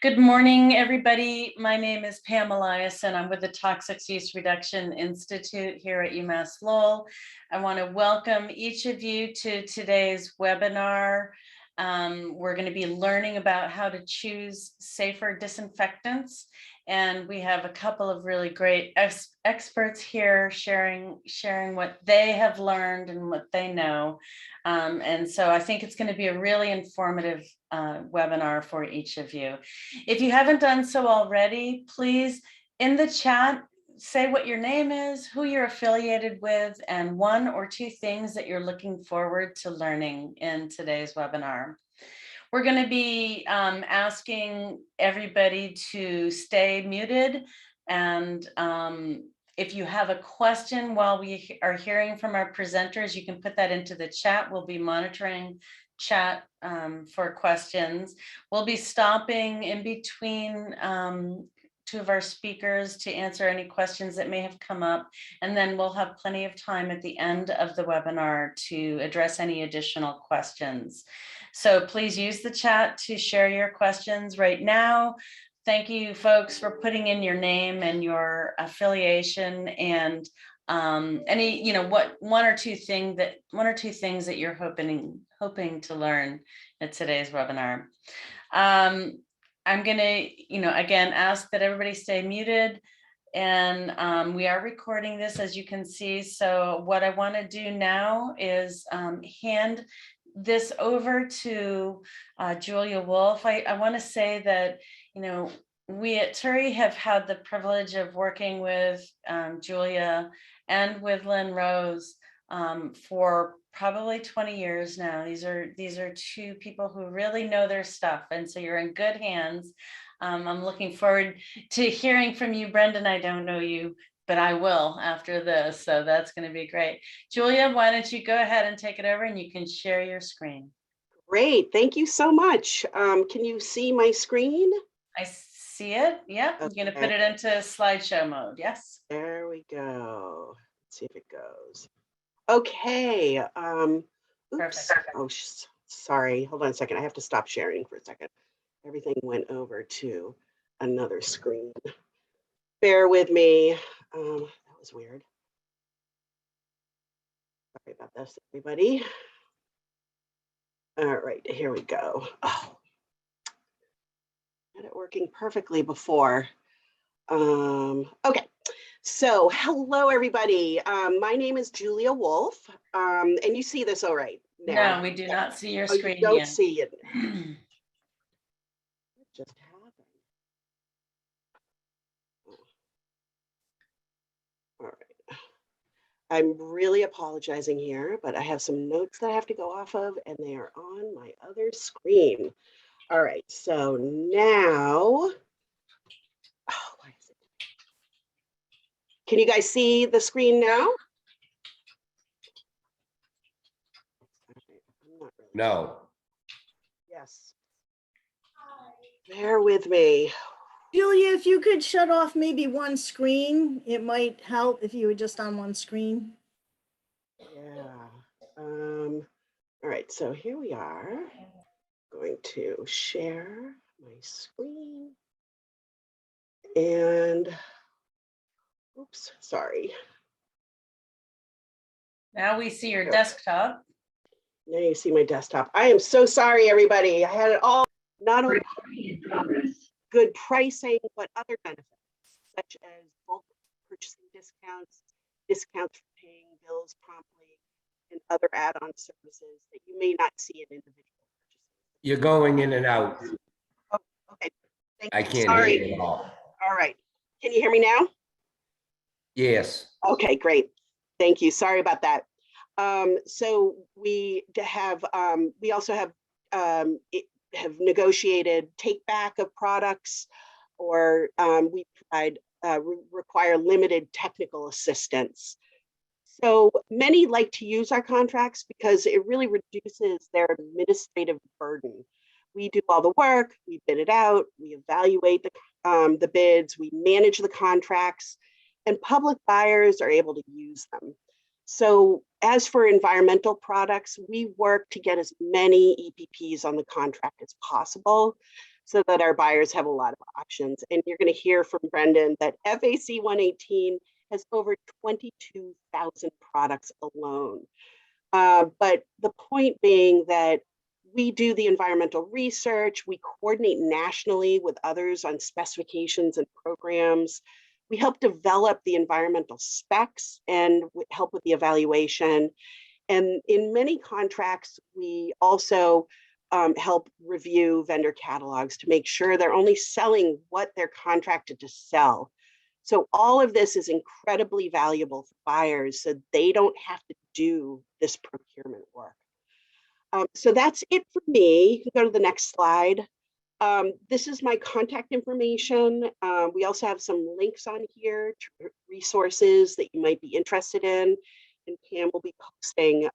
Good morning, everybody. My name is Pam Elias, and I'm with the Toxic Use Reduction Institute here at UMass Lowell. I want to welcome each of you to today's webinar. We're going to be learning about how to choose safer disinfectants, and we have a couple of really great experts here sharing what they have learned and what they know. And so I think it's going to be a really informative webinar for each of you. If you haven't done so already, please in the chat, say what your name is, who you're affiliated with, and one or two things that you're looking forward to learning in today's webinar. We're going to be asking everybody to stay muted, and if you have a question while we are hearing from our presenters, you can put that into the chat. We'll be monitoring chat for questions. We'll be stopping in between two of our speakers to answer any questions that may have come up, and then we'll have plenty of time at the end of the webinar to address any additional questions. So please use the chat to share your questions right now. Thank you, folks, for putting in your name and your affiliation and any, one or two things that you're hoping to learn at today's webinar. I'm going to, again, ask that everybody stay muted, and we are recording this, as you can see. So what I want to do now is hand this over to Julia Wolf. I want to say that, we at TURI have had the privilege of working with Julia and with Lynn Rose for probably 20 years now. These are two people who really know their stuff, and so you're in good hands. I'm looking forward to hearing from you, Brendan. I don't know you, but I will after this, so that's going to be great. Julia, why don't you go ahead and take it over, and you can share your screen. Great, thank you so much. Can you see my screen? I see it. Yep. Okay. I'm going to put it into slideshow mode. Yes. There we go. Let's see if it goes. Okay. Oops. Oh, sorry. Hold on a second. I have to stop sharing for a second. Everything went over to another screen. Bear with me. That was weird. Sorry about this, everybody. All right, here we go. Oh, had it working perfectly before. Okay, so hello, everybody. My name is Julia Wolf, and you see this all right now? No, we do not see your screen. You don't see it. What just happened? All right. I'm really apologizing here, but I have some notes that I have to go off of, and they are on my other screen. All right, so now, why is it? Can you guys see the screen now? No. Yes. Bear with me. Julia, if you could shut off maybe one screen, it might help if you were just on one screen. Yeah. All right, so here we are. Going to share my screen. And, oops, sorry. Now we see your desktop. Now you see my desktop. I am so sorry, everybody. I had it all, not only good pricing, but other benefits, such as bulk purchasing discounts, discounts for paying bills promptly, and other add-on services that you may not see in individual purchases. You're going in and out. Oh, okay. Thank you. I can't Sorry. hear you at all. All right. Can you hear me now? Yes. Okay, great. Thank you. Sorry about that. So we also have negotiated take back of products, or we require limited technical assistance. So many like to use our contracts because it really reduces their administrative burden. We do all the work, we bid it out, we evaluate the bids, we manage the contracts, and public buyers are able to use them. So as for environmental products, we work to get as many EPPs on the contract as possible. so that our buyers have a lot of options. And you're going to hear from Brendan that FAC 118 has over 22,000 products alone. But the point being that we do the environmental research, we coordinate nationally with others on specifications and programs. We help develop the environmental specs and help with the evaluation. And in many contracts, we also help review vendor catalogs to make sure they're only selling what they're contracted to sell. So all of this is incredibly valuable for buyers so they don't have to do this procurement work. So that's it for me. You can go to the next slide. This is my contact information. We also have some links on here to resources that you might be interested in. And Pam will be posting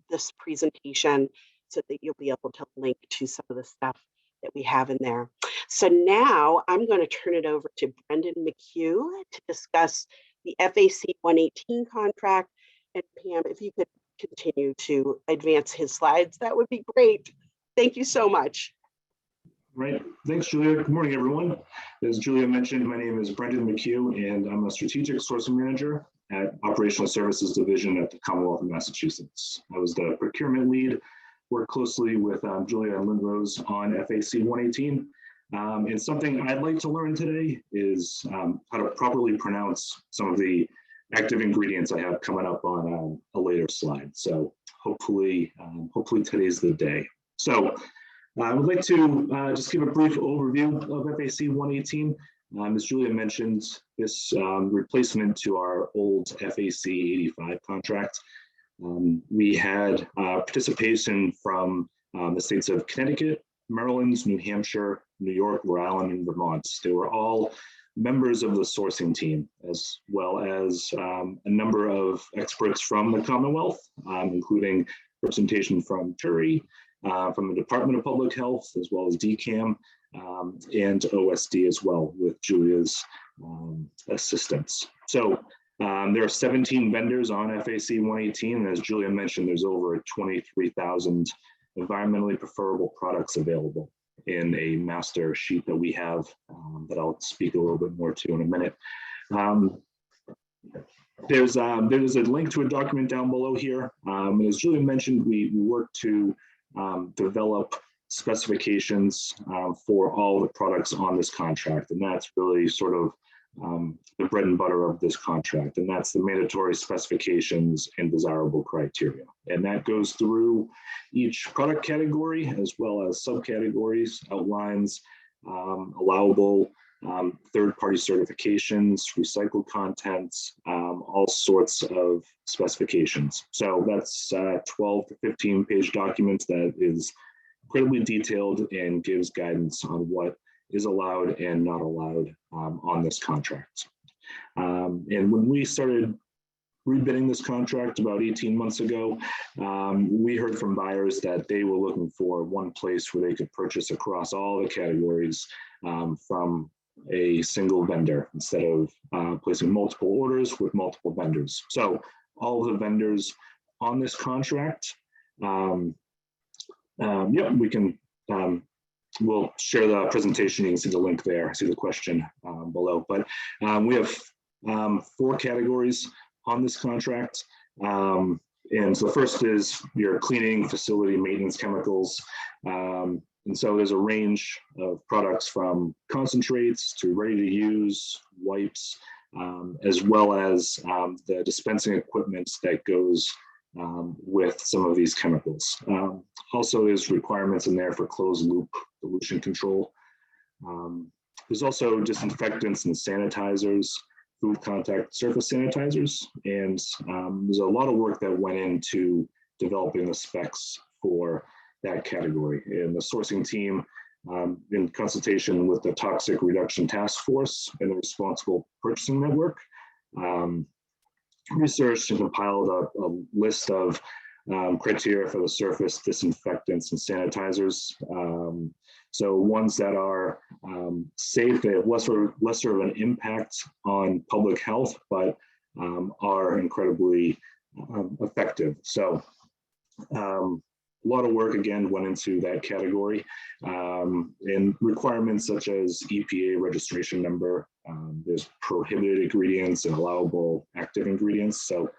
this presentation so that you'll be able to link to some of the stuff that we have in there. So now I'm going to turn it over to Brendan McHugh to discuss the FAC 118 contract. And Pam, if you could continue to advance his slides, that would be great. Thank you so much. Right. Thanks, Julia. Good morning, everyone. As Julia mentioned, my name is Brendan McHugh, and I'm a strategic sourcing manager at Operational Services Division at the Commonwealth of Massachusetts. I was the procurement lead, worked closely with Julia and Lynn-Rose on FAC 118. And something I'd like to learn today is how to properly pronounce some of the active ingredients I have coming up on a later slide. So hopefully today's the day. So I would like to just give a brief overview of FAC 118. As Julia mentioned, this replacement to our old FAC 85 contract. We had participation from the states of Connecticut, Maryland, New Hampshire, New York, Rhode Island, and Vermont. They were all members of the sourcing team, as well as a number of experts from the Commonwealth, including representation from TURI, from the Department of Public Health, as well as DCAM, and OSD as well, with Julia's assistance. So there are 17 vendors on FAC 118, and as Julia mentioned, there's over 23,000 environmentally preferable products available in a master sheet that we have that I'll speak a little bit more to in a minute. There's a link to a document down below here. As Julia mentioned, we work to develop specifications for all the products on this contract, and that's really sort of the bread and butter of this contract, and that's the mandatory specifications and desirable criteria. And that goes through each product category as well as subcategories, outlines allowable third-party certifications, recycled contents, all sorts of specifications. So that's 12 to 15 page documents that is incredibly detailed and gives guidance on what is allowed and not allowed on this contract. And when we started rebidding this contract about 18 months ago, we heard from buyers that they were looking for one place where they could purchase across all the categories from a single vendor instead of placing multiple orders with multiple vendors. So all of the vendors on this contract, we can, we'll share the presentation. You can see the link there, see the question below. But we have 4 categories on this contract. And so the first is your cleaning, facility, maintenance chemicals. And so there's a range of products from concentrates to ready to use, wipes, as well as the dispensing equipment that goes with some of these chemicals. Also, there's requirements in there for closed loop dilution control. There's also disinfectants and sanitizers, food contact surface sanitizers, and there's a lot of work that went into developing the specs for that category. And the sourcing team, in consultation with the Toxic Reduction Task Force and the Responsible Purchasing Network, researched and compiled a list of criteria for the surface disinfectants and sanitizers. So ones that are safe, they have lesser of an impact on public health, but are incredibly effective. So lot of work again went into that category, and requirements such as EPA registration number. There's prohibited ingredients and allowable active ingredients. So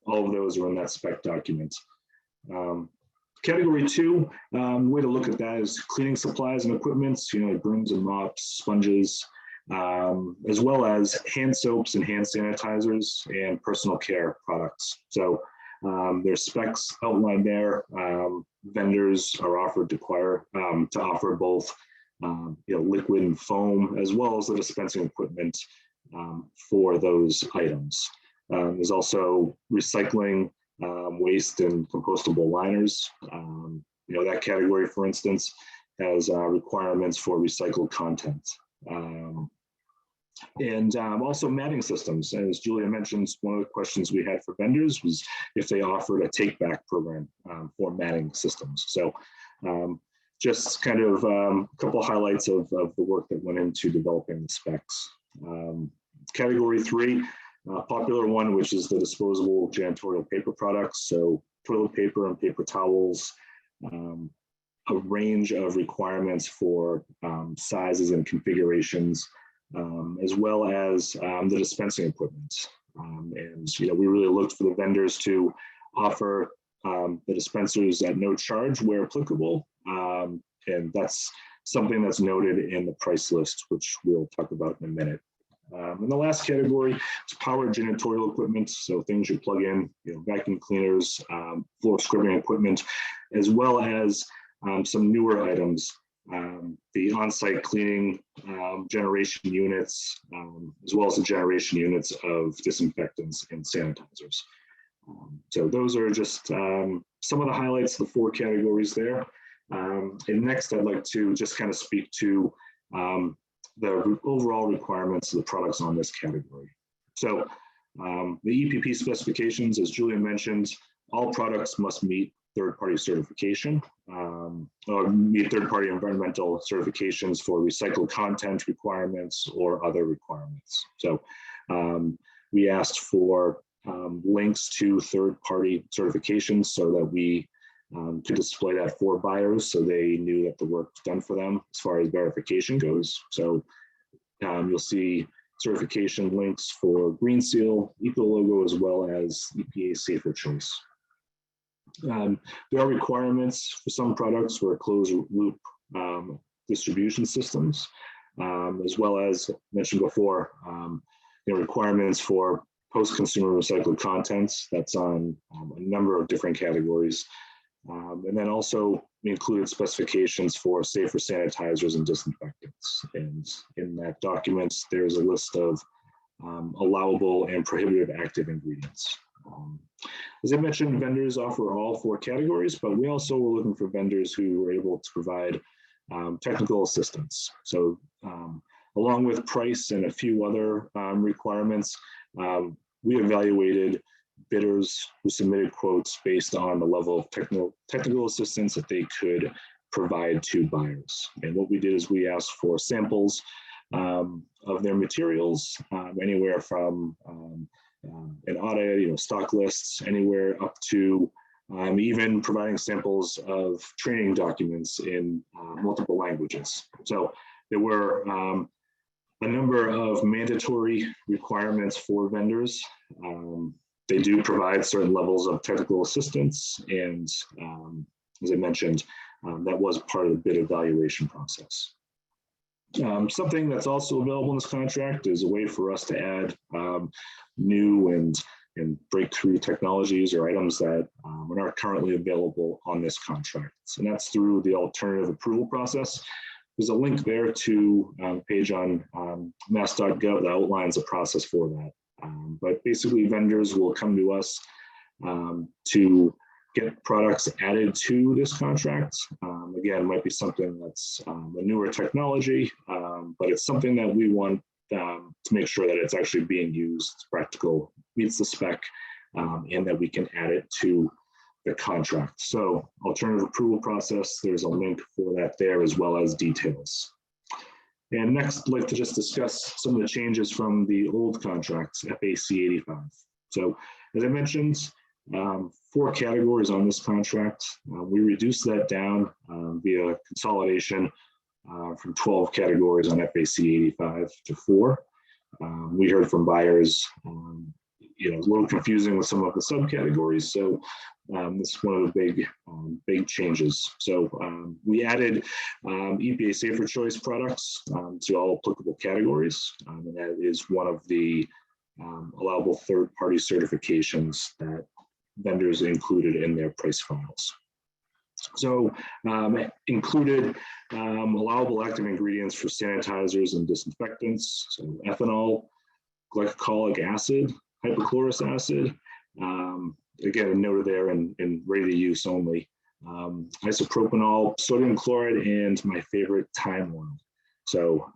all of those are in that spec document. Category 2, way to look at that is cleaning supplies and equipment, like brooms and mops, sponges, as well as hand soaps and hand sanitizers and personal care products. So there's specs outlined there. Vendors are offered to offer both liquid and foam, as well as the dispensing equipment for those items. There's also recycling, waste, and compostable liners. That category, for instance, has requirements for recycled content. And also matting systems. As Julia mentioned, one of the questions we had for vendors was if they offered a take-back program for matting systems. So just kind of a couple of highlights of the work that went into developing the specs. Category 3, popular one, which is the disposable janitorial paper products. So toilet paper and paper towels, a range of requirements for sizes and configurations, as well as the dispensing equipment. And we really looked for the vendors to offer the dispensers at no charge where applicable. And that's something that's noted in the price list, which we'll talk about in a minute. And the last category is powered janitorial equipment. So things you plug in, vacuum cleaners, floor scrubbing equipment, as well as some newer items, the on-site cleaning generation units, as well as the generation units of disinfectants and sanitizers. So those are just some of the highlights of the 4 categories there. And next, I'd like to just kind of speak to the overall requirements of the products on this category. So the EPP specifications, as Julia mentioned, all products must meet third-party certification or meet third-party environmental certifications for recycled content requirements or other requirements. So we asked for links to third-party certifications so that we could display that for buyers so they knew that the work was done for them as far as verification goes. So you'll see certification links for Green Seal, ECOLOGO, as well as EPA Safer Choice. There are requirements for some products for closed loop distribution systems, as well as mentioned before, requirements for post-consumer recycled contents. That's on a number of different categories. And then also we included specifications for safer sanitizers and disinfectants. And in that document, there's a list of allowable and prohibited active ingredients. As I mentioned, vendors offer all 4 categories, but we also were looking for vendors who were able to provide technical assistance. So along with price and a few other requirements, we evaluated bidders who submitted quotes based on the level of technical assistance that they could provide to buyers. And what we did is we asked for samples of their materials, anywhere from an audit, stock lists, anywhere up to even providing samples of training documents in multiple languages. So there were a number of mandatory requirements for vendors. They do provide certain levels of technical assistance, and as I mentioned, that was part of the bid evaluation process. Something that's also available in this contract is a way for us to add new and breakthrough technologies or items that are not currently available on this contract. And that's through the alternative approval process. There's a link there to a page on mass.gov that outlines the process for that. But basically, vendors will come to us to get products added to this contract. Again, it might be something that's a newer technology, but it's something that we want to make sure that it's actually being used, it's practical, meets the spec, and that we can add it to the contract. So alternative approval process, there's a link for that there, as well as details. And next, I'd like to just discuss some of the changes from the old contracts, FAC 85. So as I mentioned, 4 categories on this contract. We reduced that down via consolidation from 12 categories on FAC 85 to 4. We heard from buyers, a little confusing with some of the subcategories. So this is one of the big changes. So we added EPA Safer Choice products to all applicable categories. And that is one of the allowable third-party certifications that vendors included in their price files. So included allowable active ingredients for sanitizers and disinfectants, so ethanol, glycolic acid, hypochlorous acid, again, noted there in ready to use only, isopropanol, sodium chloride, and my favorite, thyme oil. So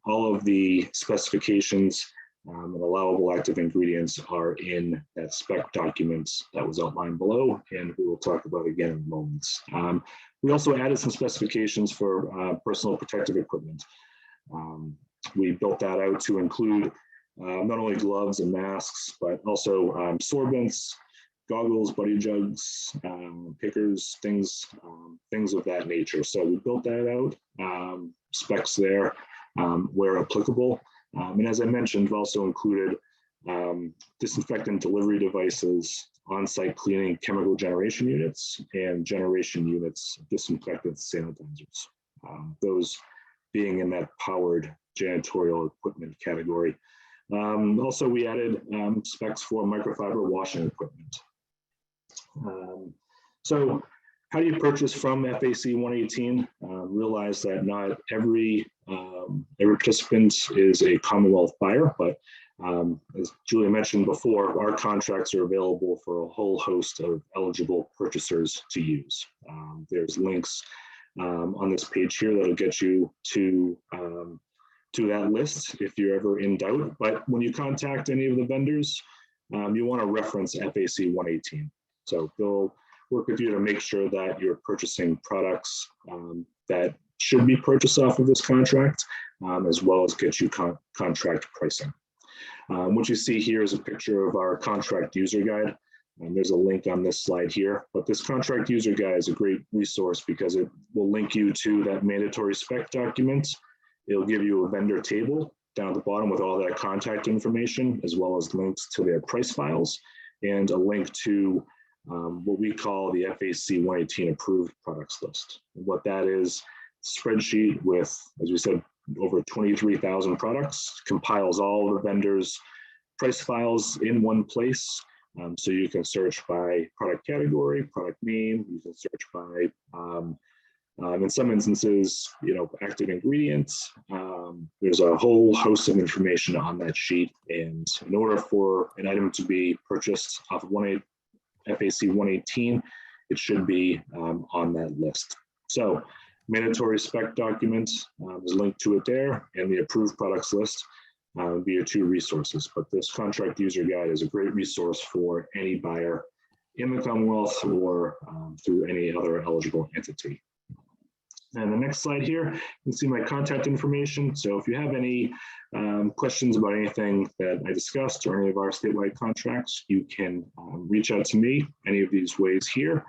all of the specifications and allowable active ingredients are in that spec document that was outlined below, and we will talk about again in moments. We also added some specifications for personal protective equipment. We built that out to include not only gloves and masks, but also sorbents, goggles, buddy jugs, pickers, things of that nature. So we built that out, specs there where applicable. And as I mentioned, we've also included disinfectant delivery devices, on-site cleaning chemical generation units, and generation units, disinfectant sanitizers. Those being in that powered janitorial equipment category. Also, we added specs for microfiber washing equipment. So how do you purchase from FAC 118? Realize that not every participant is a Commonwealth buyer, but as Julia mentioned before, our contracts are available for a whole host of eligible purchasers to use. There's links on this page here that'll get you to that list if you're ever in doubt. But when you contact any of the vendors, you want to reference FAC 118. So they'll work with you to make sure that you're purchasing products that should be purchased off of this contract, as well as get you contract pricing. What you see here is a picture of our contract user guide. And there's a link on this slide here, but this contract user guide is a great resource because it will link you to that mandatory spec document. It'll give you a vendor table down at the bottom with all that contact information, as well as links to their price files and a link to what we call the FAC 118 approved products list. And what that is, spreadsheet with, as we said, over 23,000 products, compiles all the vendors' price files in one place. So you can search by product category, product name, you can search by, in some instances, active ingredients. There's a whole host of information on that sheet. And in order for an item to be purchased off of FAC 118, it should be on that list. So mandatory spec document is linked to it there, and the approved products list would be your 2 resources. But this contract user guide is a great resource for any buyer in the Commonwealth or through any other eligible entity. And the next slide here, you can see my contact information. So if you have any questions about anything that I discussed or any of our statewide contracts, you can reach out to me any of these ways here,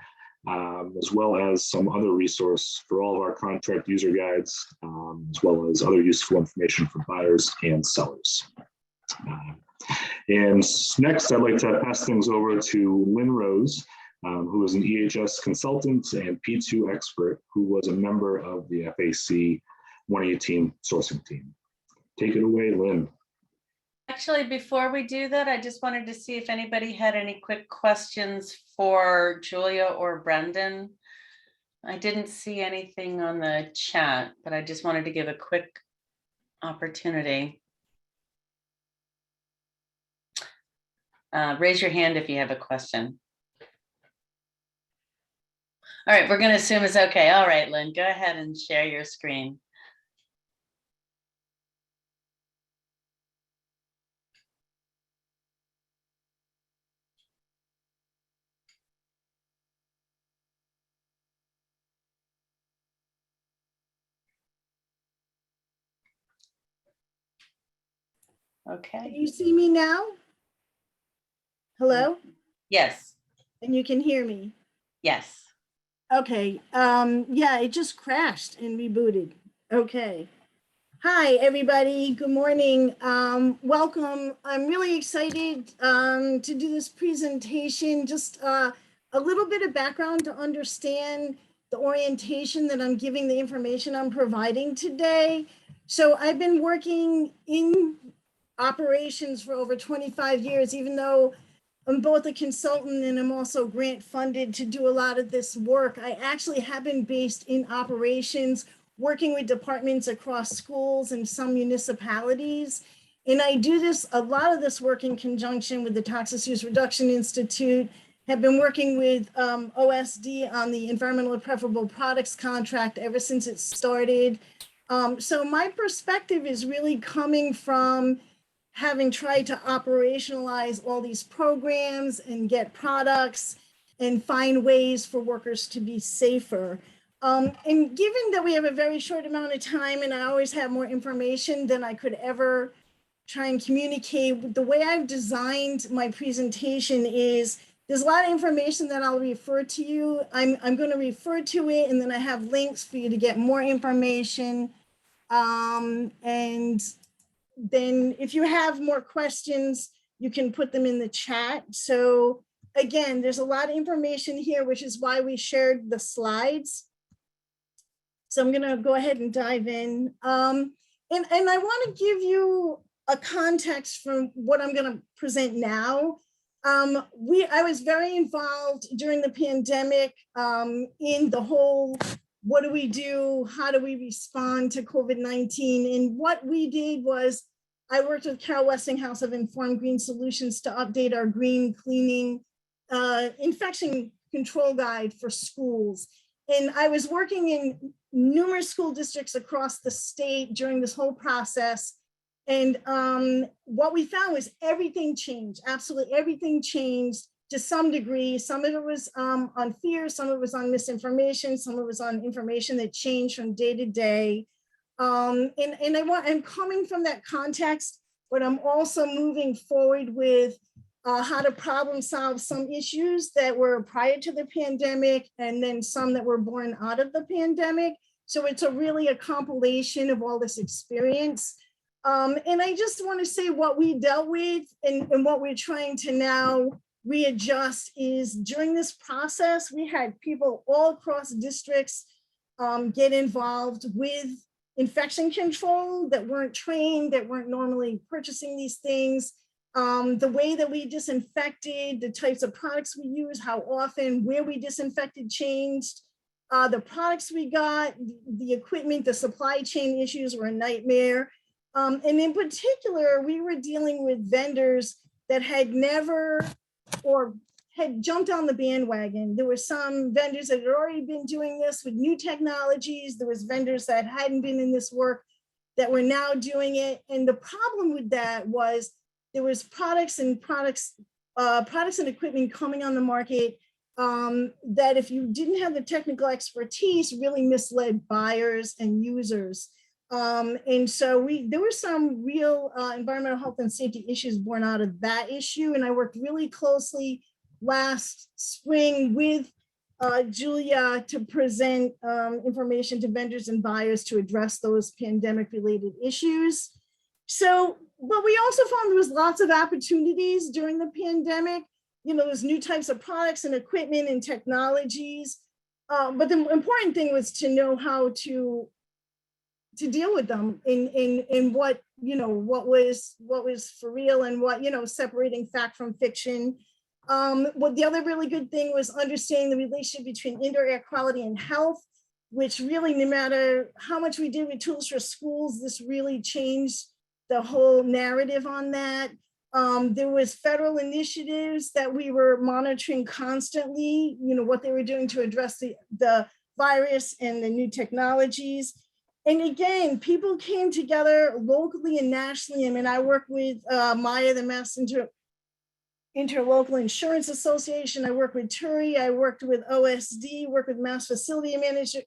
as well as some other resource for all of our contract user guides, as well as other useful information for buyers and sellers. And next, I'd like to pass things over to Lynn Rose, who is an EHS consultant and P2 expert who was a member of the FAC 118 sourcing team. Take it away, Lynn. Actually, before we do that, I just wanted to see if anybody had any quick questions for Julia or Brendan. I didn't see anything on the chat, but I just wanted to give a quick opportunity. Raise your hand if you have a question. All right, we're going to assume it's okay. All right, Lynn, go ahead and share your screen. Can Okay. you see me now? Hello? Yes. And you can hear me? Yes. Okay, yeah, it just crashed and rebooted. Okay. Hi, everybody. Good morning. Welcome. I'm really excited to do this presentation. Just a little bit of background to understand the orientation that I'm giving, the information I'm providing today. So I've been working in operations for over 25 years, even though I'm both a consultant and I'm also grant funded to do a lot of this work. I actually have been based in operations, working with departments across schools and some municipalities. And I do a lot of this work in conjunction with the Toxic Use Reduction Institute, have been working with OSD on the Environmental Preferable Products contract ever since it started. So my perspective is really coming from having tried to operationalize all these programs and get products and find ways for workers to be safer. And given that we have a very short amount of time and I always have more information than I could ever try and communicate, the way I've designed my presentation is there's a lot of information that I'll refer to you. I'm going to refer to it, and then I have links for you to get more information. And then if you have more questions, you can put them in the chat. So again, there's a lot of information here, which is why we shared the slides. So I'm gonna go ahead and dive in. And I wanna give you a context from what I'm gonna present now. I was very involved during the pandemic in the whole, what do we do? How do we respond to COVID-19? And what we did was I worked with Carol Westinghouse of Informed Green Solutions to update our green cleaning infection control guide for schools. And I was working in numerous school districts across the state during this whole process. And what we found was everything changed, absolutely everything changed to some degree. Some of it was on fear, some of it was on misinformation, some of it was on information that changed from day to day. I'm coming from that context, but I'm also moving forward with how to problem solve some issues that were prior to the pandemic and then some that were born out of the pandemic. So it's really a compilation of all this experience. And I just want to say what we dealt with and what we're trying to now readjust is during this process, we had people all across districts get involved with infection control that weren't trained, that weren't normally purchasing these things. The way that we disinfected, the types of products we use, how often, where we disinfected changed. The products we got, the equipment, the supply chain issues were a nightmare. And in particular, we were dealing with vendors that had never or had jumped on the bandwagon. There were some vendors that had already been doing this with new technologies. There was vendors that hadn't been in this work that were now doing it. And the problem with that was there was products and equipment coming on the market that if you didn't have the technical expertise really misled buyers and users. And so there were some real environmental health and safety issues born out of that issue. And I worked really closely last spring with Julia to present information to vendors and buyers to address those pandemic related issues. So, but we also found there was lots of opportunities during the pandemic. You know, there's new types of products and equipment and technologies. But the important thing was to know how to deal with them in what, you know, what was for real and what, you know, separating fact from fiction. What the other really good thing was understanding the relationship between indoor air quality and health, which really, no matter how much we did with tools for schools, this really changed the whole narrative on that. There was federal initiatives that we were monitoring constantly, you know, what they were doing to address the virus and the new technologies. And again, people came together locally and nationally. I mean, I work with Maya, the Mass Interlocal Insurance Association. I work with TURI. I worked with OSD, work with Mass Facility Manager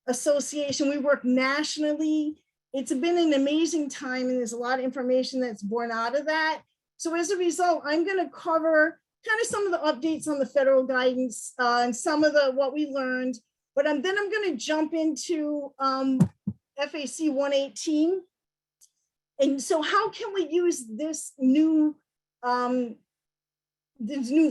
Association. We work nationally. It's been an amazing time, and there's a lot of information that's born out of that. So as a result, I'm going to cover kind of some of the updates on the federal guidance and some of what we learned. But then I'm going to jump into FAC 118. And so how can we use this new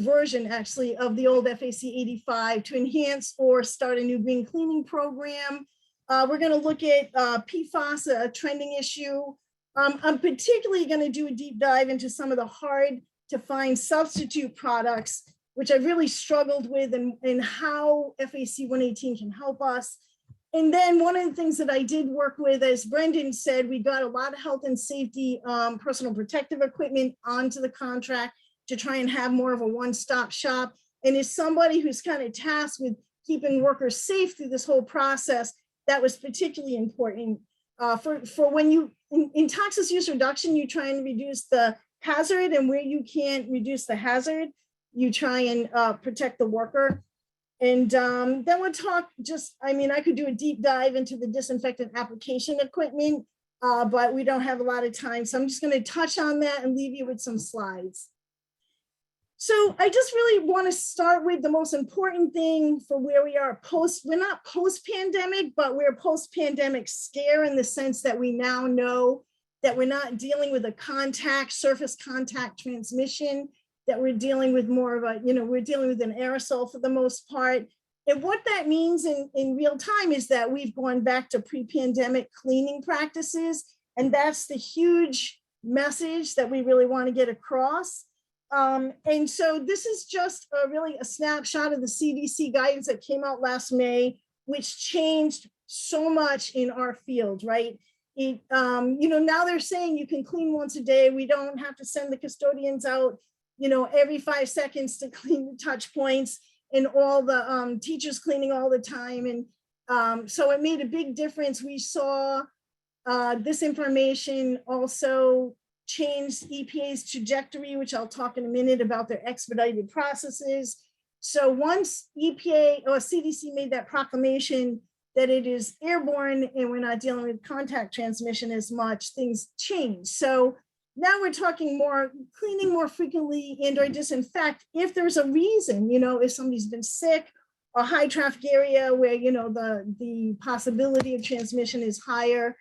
version actually of the old FAC 85 to enhance or start a new green cleaning program? We're going to look at PFAS, a trending issue. I'm particularly going to do a deep dive into some of the hard to find substitute products, which I've really struggled with, and how FAC 118 can help us. And then one of the things that I did work with, as Brendan said, we got a lot of health and safety personal protective equipment onto the contract to try and have more of a one-stop shop. And as somebody who's kind of tasked with keeping workers safe through this whole process, that was particularly important. For when you, in toxic use reduction, you're trying to reduce the hazard, and where you can't reduce the hazard, you try and protect the worker. And then we'll talk I could do a deep dive into the disinfectant application equipment, but we don't have a lot of time. So I'm just going to touch on that and leave you with some slides. So I just really want to start with the most important thing for where we are we're not post-pandemic, but we're post-pandemic scare, in the sense that we now know that we're not dealing with a surface contact transmission, that we're dealing with more of a, we're dealing with an aerosol for the most part. And what that means in real time is that we've gone back to pre-pandemic cleaning practices. And that's the huge message that we really want to get across. And so this is just really a snapshot of the CDC guidance that came out last May, which changed so much in our field, right? Now they're saying you can clean once a day. We don't have to send the custodians out, every 5 seconds to clean the touch points, and all the teachers cleaning all the time. And so it made a big difference. We saw this information also changed EPA's trajectory, which I'll talk in a minute about their expedited processes. So once EPA or CDC made that proclamation that it is airborne and we're not dealing with contact transmission as much, things change. So now we're talking more cleaning more frequently and or disinfect if there's a reason, if somebody's been sick, a high traffic area where, the possibility of transmission is higher.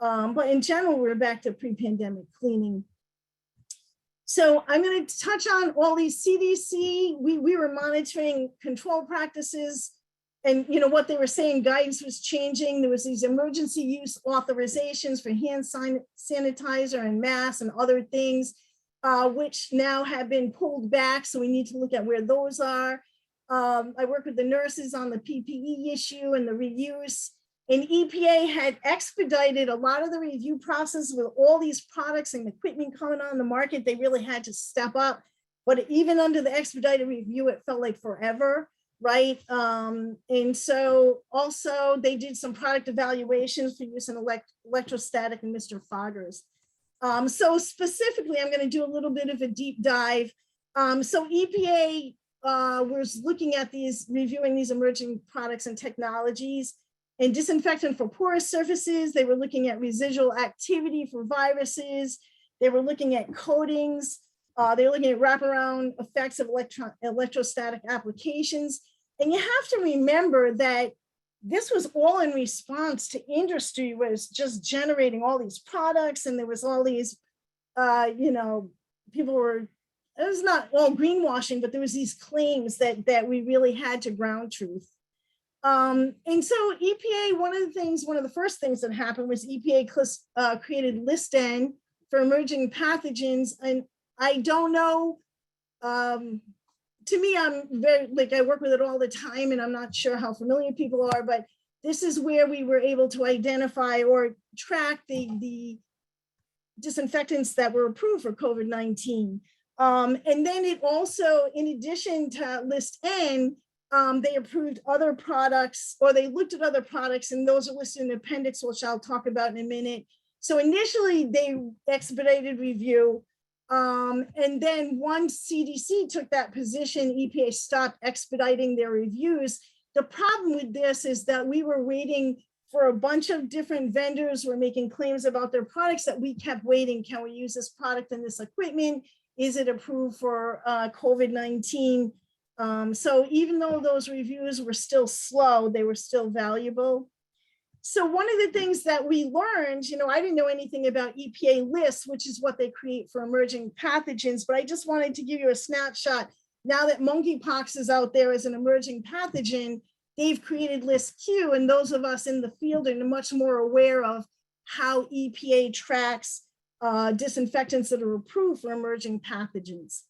But in general, we're back to pre-pandemic cleaning. So I'm going to touch on all these CDC. We were monitoring control practices, and what they were saying, guidance was changing. There was these emergency use authorizations for hand sanitizer and masks and other things, which now have been pulled back. So we need to look at where those are. I work with the nurses on the PPE issue and the reuse. And EPA had expedited a lot of the review process with all these products and equipment coming on the market. They really had to step up. But even under the expedited review, it felt like forever, right? And so also they did some product evaluations for use in electrostatic and Mr. Foggers. So specifically, I'm going to do a little bit of a deep dive. So EPA was looking at reviewing these emerging products and technologies. And disinfectant for porous surfaces, they were looking at residual activity for viruses. They were looking at coatings. They were looking at wraparound effects of electrostatic applications. And you have to remember that this was all in response to industry was just generating all these products. And there was all these, people were, it was not all greenwashing, but there was these claims that we really had to ground truth. And so EPA, one of the first things that happened was EPA created List N for emerging pathogens. And I don't know, to me, I'm very, I work with it all the time, and I'm not sure how familiar people are, but this is where we were able to identify or track the disinfectants that were approved for COVID-19. And then it also, in addition to List N, they approved other products, or they looked at other products, and those are listed in the appendix, which I'll talk about in a minute. So initially they expedited review. And then once CDC took that position, EPA stopped expediting their reviews. The problem with this is that we were waiting for a bunch of different vendors who were making claims about their products that we kept waiting. Can we use this product and this equipment? Is it approved for COVID-19? So even though those reviews were still slow, they were still valuable. So one of the things that we learned, I didn't know anything about EPA lists, which is what they create for emerging pathogens, but I just wanted to give you a snapshot. Now that monkeypox is out there as an emerging pathogen, they've created list Q, and those of us in the field are much more aware of how EPA tracks disinfectants that are approved for emerging pathogens.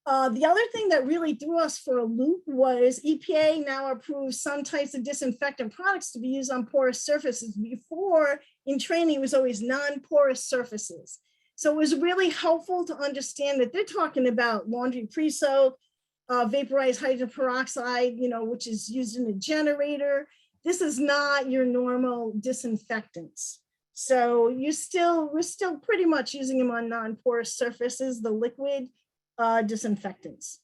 The other thing that really threw us for a loop was EPA now approves some types of disinfectant products to be used on porous surfaces. Before, in training, it was always non-porous surfaces. So it was really helpful to understand that they're talking about laundry pre-soak, vaporized hydrogen peroxide, which is used in a generator. This is not your normal disinfectants. So we're still pretty much using them on non-porous surfaces, the liquid disinfectants.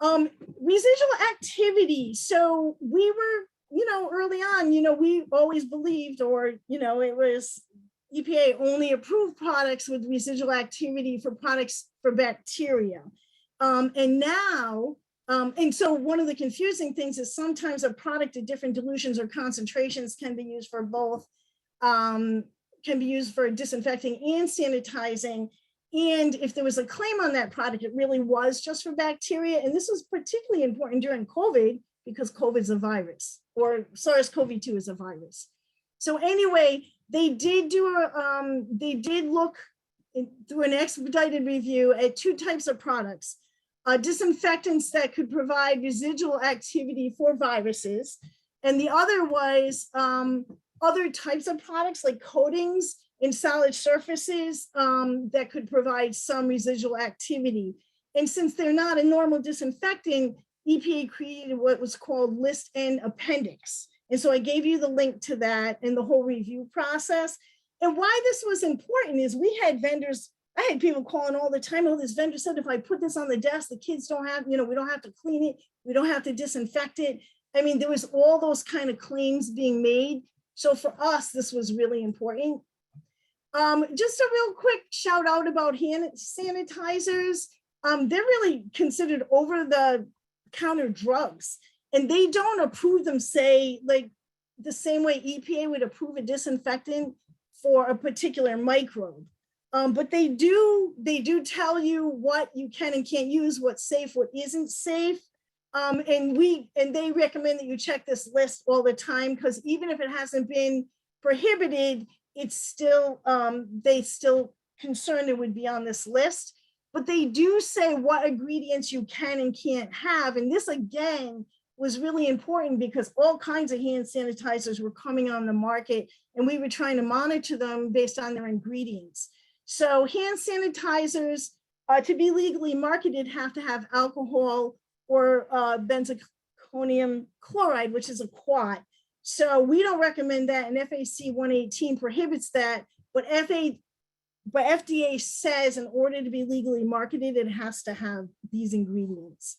Residual activity. So we were, early on, we always believed, or, it was EPA only approved products with residual activity for products for bacteria. And now, and so one of the confusing things is sometimes a product at different dilutions or concentrations can be used for both, can be used for disinfecting and sanitizing. And if there was a claim on that product, it really was just for bacteria. And this was particularly important during COVID because COVID is a virus, or SARS-CoV-2 is a virus. So anyway, they did look through an expedited review at two types of products, disinfectants that could provide residual activity for viruses. And the other was other types of products like coatings in solid surfaces that could provide some residual activity. And since they're not a normal disinfectant, EPA created what was called List N Appendix. And so I gave you the link to that and the whole review process. And why this was important is we had vendors, I had people calling all the time, oh, this vendor said if I put this on the desk, the kids don't have, we don't have to clean it, we don't have to disinfect it. I mean, there was all those kind of claims being made. So for us, this was really important. Just a real quick shout out about hand sanitizers. They're really considered over-the-counter drugs, and they don't approve them, say, like the same way EPA would approve a disinfectant for a particular microbe. But they do tell you what you can and can't use, what's safe, what isn't safe. And they recommend that you check this list all the time, because even if it hasn't been prohibited, it's still, they still concerned it would be on this list. But they do say what ingredients you can and can't have. And this, again, was really important because all kinds of hand sanitizers were coming on the market, and we were trying to monitor them based on their ingredients. So hand sanitizers, to be legally marketed, have to have alcohol or benzalkonium chloride, which is a quat. So we don't recommend that, and FAC 118 prohibits that, but FDA says in order to be legally marketed, it has to have these ingredients.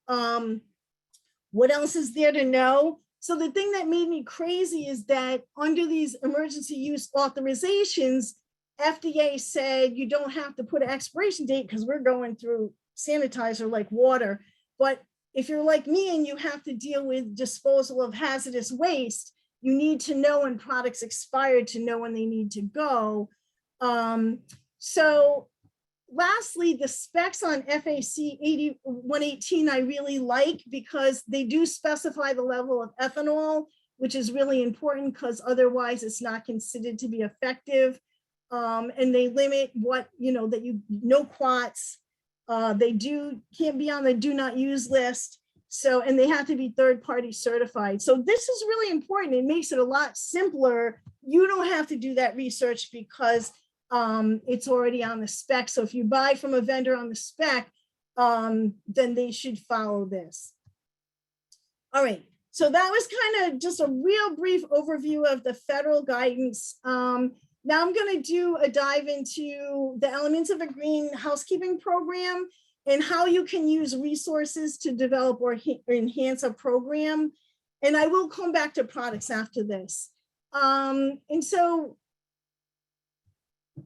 What else is there to know? So the thing that made me crazy is that under these emergency use authorizations, FDA said you don't have to put an expiration date because we're going through sanitizer like water. But if you're like me and you have to deal with disposal of hazardous waste, you need to know when products expire to know when they need to go. So lastly, the specs on FAC 118 I really like because they do specify the level of ethanol, which is really important because otherwise it's not considered to be effective. And they limit what, no quats. They can't be on the do not use list. So, and they have to be third-party certified. So this is really important. It makes it a lot simpler. You don't have to do that research because it's already on the spec. So if you buy from a vendor on the spec, then they should follow this. All right. So that was kind of just a real brief overview of the federal guidance. Now I'm going to do a dive into the elements of a green housekeeping program and how you can use resources to develop or enhance a program. And I will come back to products after this. And so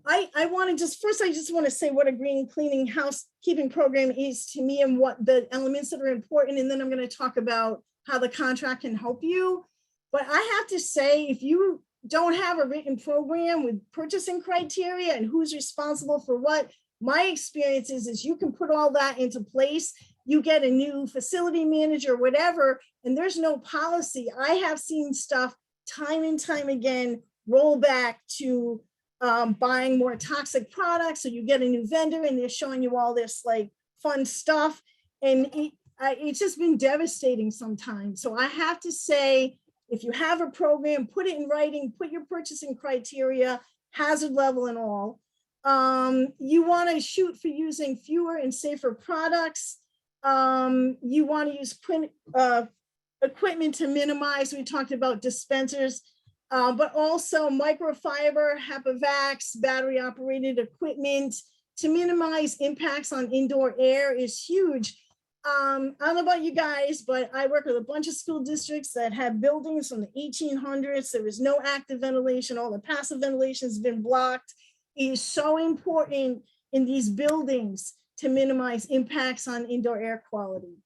I want to I just want to say what a green cleaning housekeeping program is to me and what the elements that are important. And then I'm going to talk about how the contract can help you. But I have to say, if you don't have a written program with purchasing criteria and who's responsible for what, my experience is you can put all that into place. You get a new facility manager, whatever, and there's no policy. I have seen stuff time and time again roll back to buying more toxic products. So you get a new vendor and they're showing you all this like fun stuff. And it's just been devastating sometimes. So I have to say, if you have a program, put it in writing, put your purchasing criteria, hazard level and all. You want to shoot for using fewer and safer products. You want to use equipment to minimize, we talked about dispensers, but also microfiber, HEPA-Vax, battery operated equipment to minimize impacts on indoor air is huge. I don't know about you guys, but I work with a bunch of school districts that have buildings from the 1800s. There was no active ventilation. All the passive ventilation has been blocked. It is so important in these buildings to minimize impacts on indoor air quality.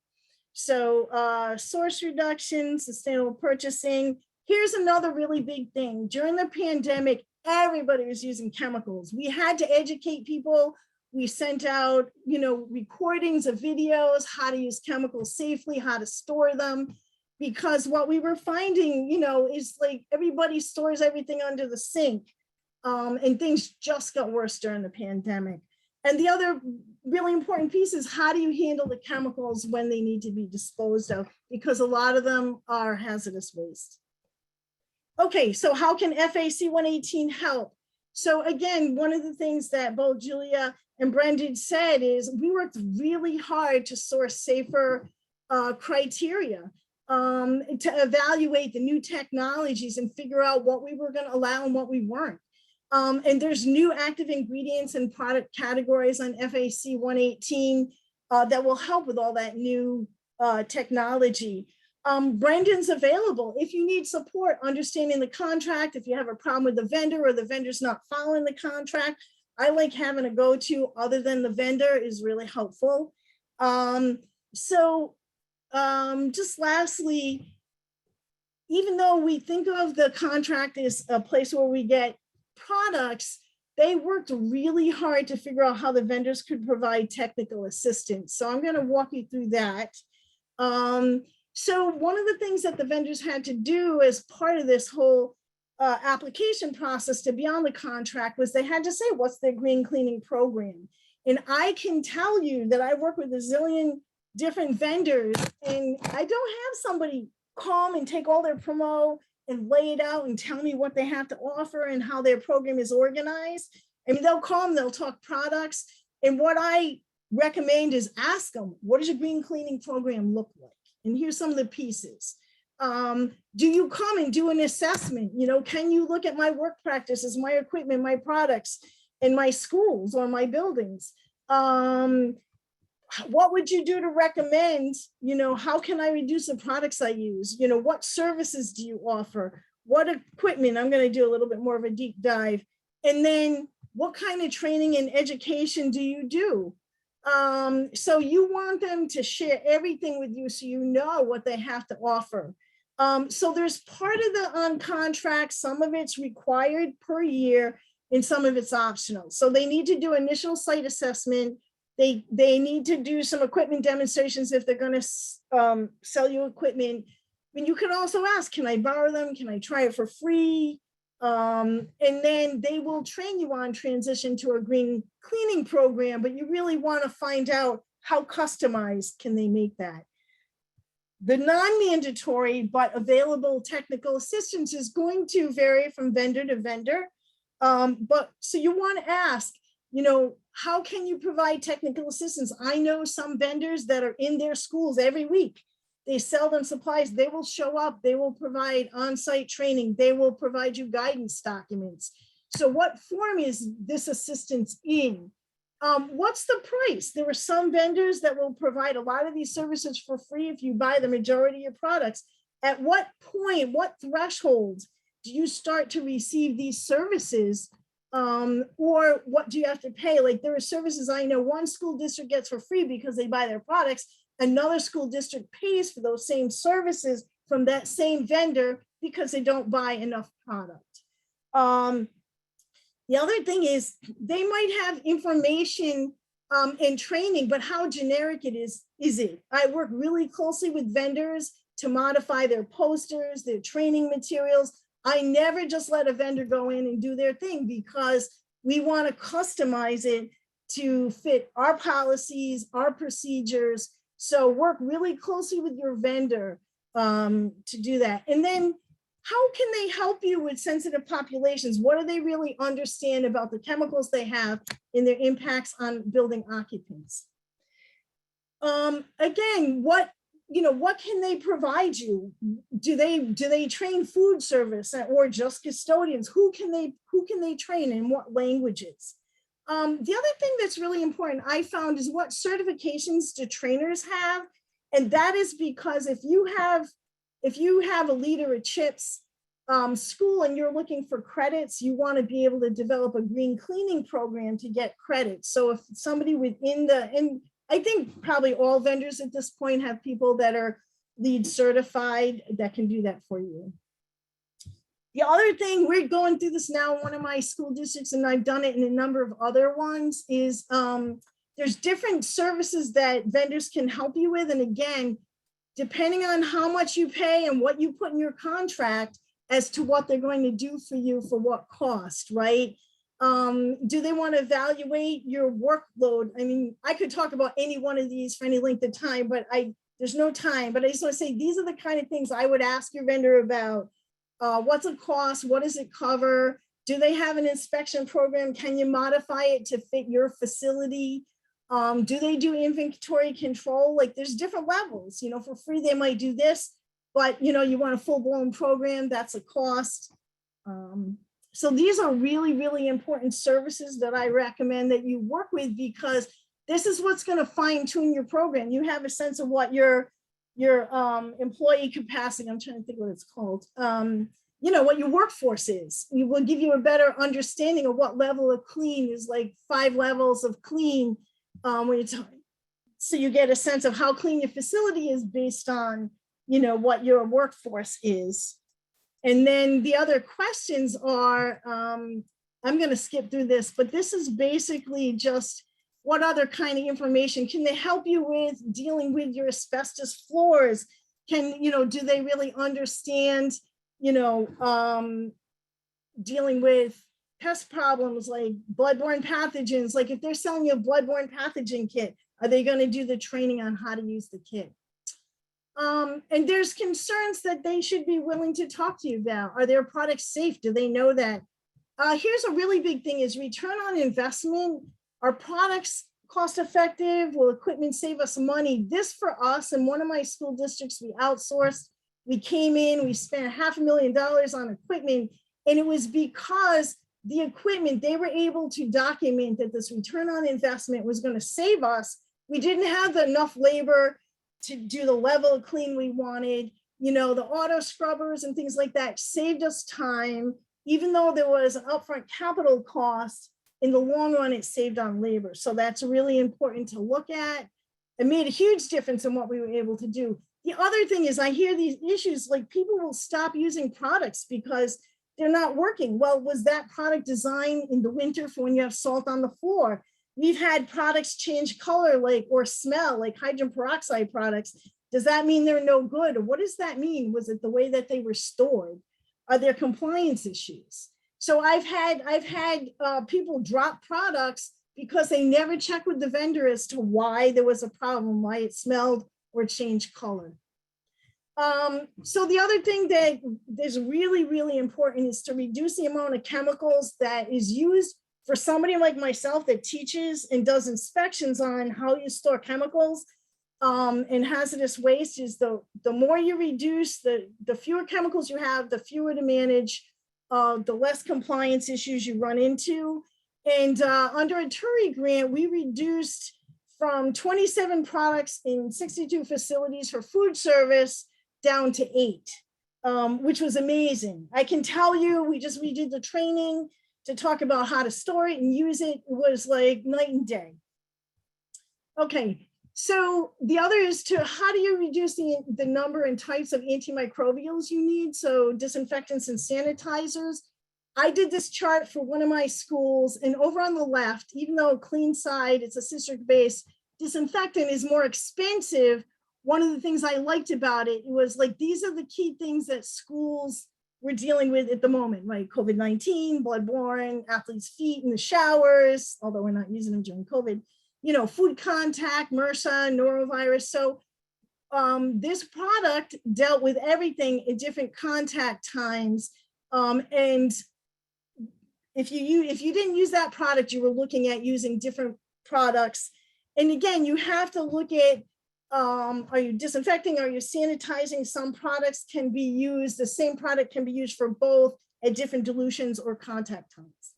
So source reduction, sustainable purchasing. Here's another really big thing. During the pandemic, everybody was using chemicals. We had to educate people. We sent out, recordings of videos, how to use chemicals safely, how to store them, because what we were finding, is like everybody stores everything under the sink, and things just got worse during the pandemic. And the other really important piece is how do you handle the chemicals when they need to be disposed of, because a lot of them are hazardous waste. Okay, so how can FAC 118 help? So again, one of the things that both Julia and Brendan said is we worked really hard to source safer criteria to evaluate the new technologies and figure out what we were going to allow and what we weren't. And there's new active ingredients and product categories on FAC 118 that will help with all that new technology. Brendan's available if you need support understanding the contract, if you have a problem with the vendor or the vendor's not following the contract. I like having a go-to other than the vendor is really helpful. Just lastly, even though we think of the contract as a place where we get products, they worked really hard to figure out how the vendors could provide technical assistance. So I'm going to walk you through that. So one of the things that the vendors had to do as part of this whole application process to be on the contract was they had to say, what's their green cleaning program? And I can tell you that I work with a zillion different vendors, and I don't have somebody come and take all their promo and lay it out and tell me what they have to offer and how their program is organized. I mean, they'll come, they'll talk products. And what I recommend is ask them, what does your green cleaning program look like? And here's some of the pieces. Do you come and do an assessment? Can you look at my work practices, my equipment, my products, in my schools or my buildings? What would you do to recommend, how can I reduce the products I use? What services do you offer? What equipment? I'm going to do a little bit more of a deep dive. And then what kind of training and education do you do? So you want them to share everything with you so you know what they have to offer. So there's part of the on contract, some of it's required per year and some of it's optional. So they need to do initial site assessment. They need to do some equipment demonstrations if they're going to sell you equipment. And you can also ask, can I borrow them? Can I try it for free? And then they will train you on transition to a green cleaning program, but you really want to find out how customized can they make that. The non-mandatory but available technical assistance is going to vary from vendor to vendor. But so you want to ask, how can you provide technical assistance? I know some vendors that are in their schools every week. They sell them supplies, they will show up, they will provide on-site training, they will provide you guidance documents. So what form is this assistance in? What's the price? There are some vendors that will provide a lot of these services for free if you buy the majority of your products. At what point, what threshold do you start to receive these services Or what do you have to pay? Like there are services I know one school district gets for free because they buy their products. Another school district pays for those same services from that same vendor because they don't buy enough product. The other thing is they might have information and training, but how generic it is it? I work really closely with vendors to modify their posters, their training materials. I never just let a vendor go in and do their thing because we want to customize it to fit our policies, our procedures. So work really closely with your vendor to do that. And then how can they help you with sensitive populations? What do they really understand about the chemicals they have and their impacts on building occupants? Again, what can they provide you? Do they train food service or just custodians? Who can they train in what languages? The other thing that's really important I found is what certifications do trainers have? And that is because if you have a liter of chips school and you're looking for credits, you want to be able to develop a green cleaning program to get credits. So if somebody within and I think probably all vendors at this point have people that are LEED certified that can do that for you. The other thing, we're going through this now in one of my school districts, and I've done it in a number of other ones, is there's different services that vendors can help you with. And again, depending on how much you pay and what you put in your contract as to what they're going to do for you for what cost, right? Do they want to evaluate your workload? I mean, I could talk about any one of these for any length of time, but there's no time. But I just want to say, these are the kind of things I would ask your vendor about. What's the cost? What does it cover? Do they have an inspection program? Can you modify it to fit your facility? Do they do inventory control? Like there's different levels, for free, they might do this, but you want a full-blown program, that's a cost. So these are really, really important services that I recommend that you work with, because this is what's going to fine tune your program. You have a sense of what your employee capacity, I'm trying to think what it's called, what your workforce is. It will give you a better understanding of what level of clean is, like 5 levels of clean. So you get a sense of how clean your facility is based on, what your workforce is. And then the other questions are, I'm going to skip through this, but this is basically just what other kind of information can they help you with dealing with your asbestos floors? Do they really understand, dealing with pest problems like bloodborne pathogens? Like if they're selling you a bloodborne pathogen kit, are they going to do the training on how to use the kit? And there's concerns that they should be willing to talk to you about. Are their products safe? Do they know that? Here's a really big thing is return on investment. Are products cost effective? Will equipment save us money? This for us, in one of my school districts, we outsourced. We came in, we spent $500,000 on equipment, and it was because the equipment, they were able to document that this return on investment was going to save us. We didn't have enough labor to do the level of clean we wanted. The auto scrubbers and things like that saved us time, even though there was an upfront capital cost. In the long run, it saved on labor. So that's really important to look at. It made a huge difference in what we were able to do. The other thing is I hear these issues, like people will stop using products because they're not working. Well, was that product designed in the winter for when you have salt on the floor? We've had products change color or smell, like hydrogen peroxide products. Does that mean they're no good? Or what does that mean? Was it the way that they were stored? Are there compliance issues? So I've had people drop products because they never checked with the vendor as to why there was a problem, why it smelled or changed color. So the other thing that is really, really important is to reduce the amount of chemicals that is used. For somebody like myself that teaches and does inspections on how you store chemicals and hazardous waste, is the more you reduce, the fewer chemicals you have, the fewer to manage, the less compliance issues you run into. And under a TURI grant, we reduced from 27 products in 62 facilities for food service down to 8, which was amazing. I can tell you, we did the training. to talk about how to store it and use it was like night and day. Okay, so the other is to how do you reduce the number and types of antimicrobials you need? So disinfectants and sanitizers. I did this chart for one of my schools, and over on the left, even though clean side, it's a citric-based disinfectant is more expensive. One of the things I liked about it was like, these are the key things that schools were dealing with at the moment, right? COVID-19, bloodborne, athletes' feet in the showers, although we're not using them during COVID, you know, food contact, MRSA, norovirus. So this product dealt with everything at different contact times. And if you didn't use that product, you were looking at using different products. And again, you have to look at, are you disinfecting? Are you sanitizing? Some products can be used, the same product can be used for both at different dilutions or contact times.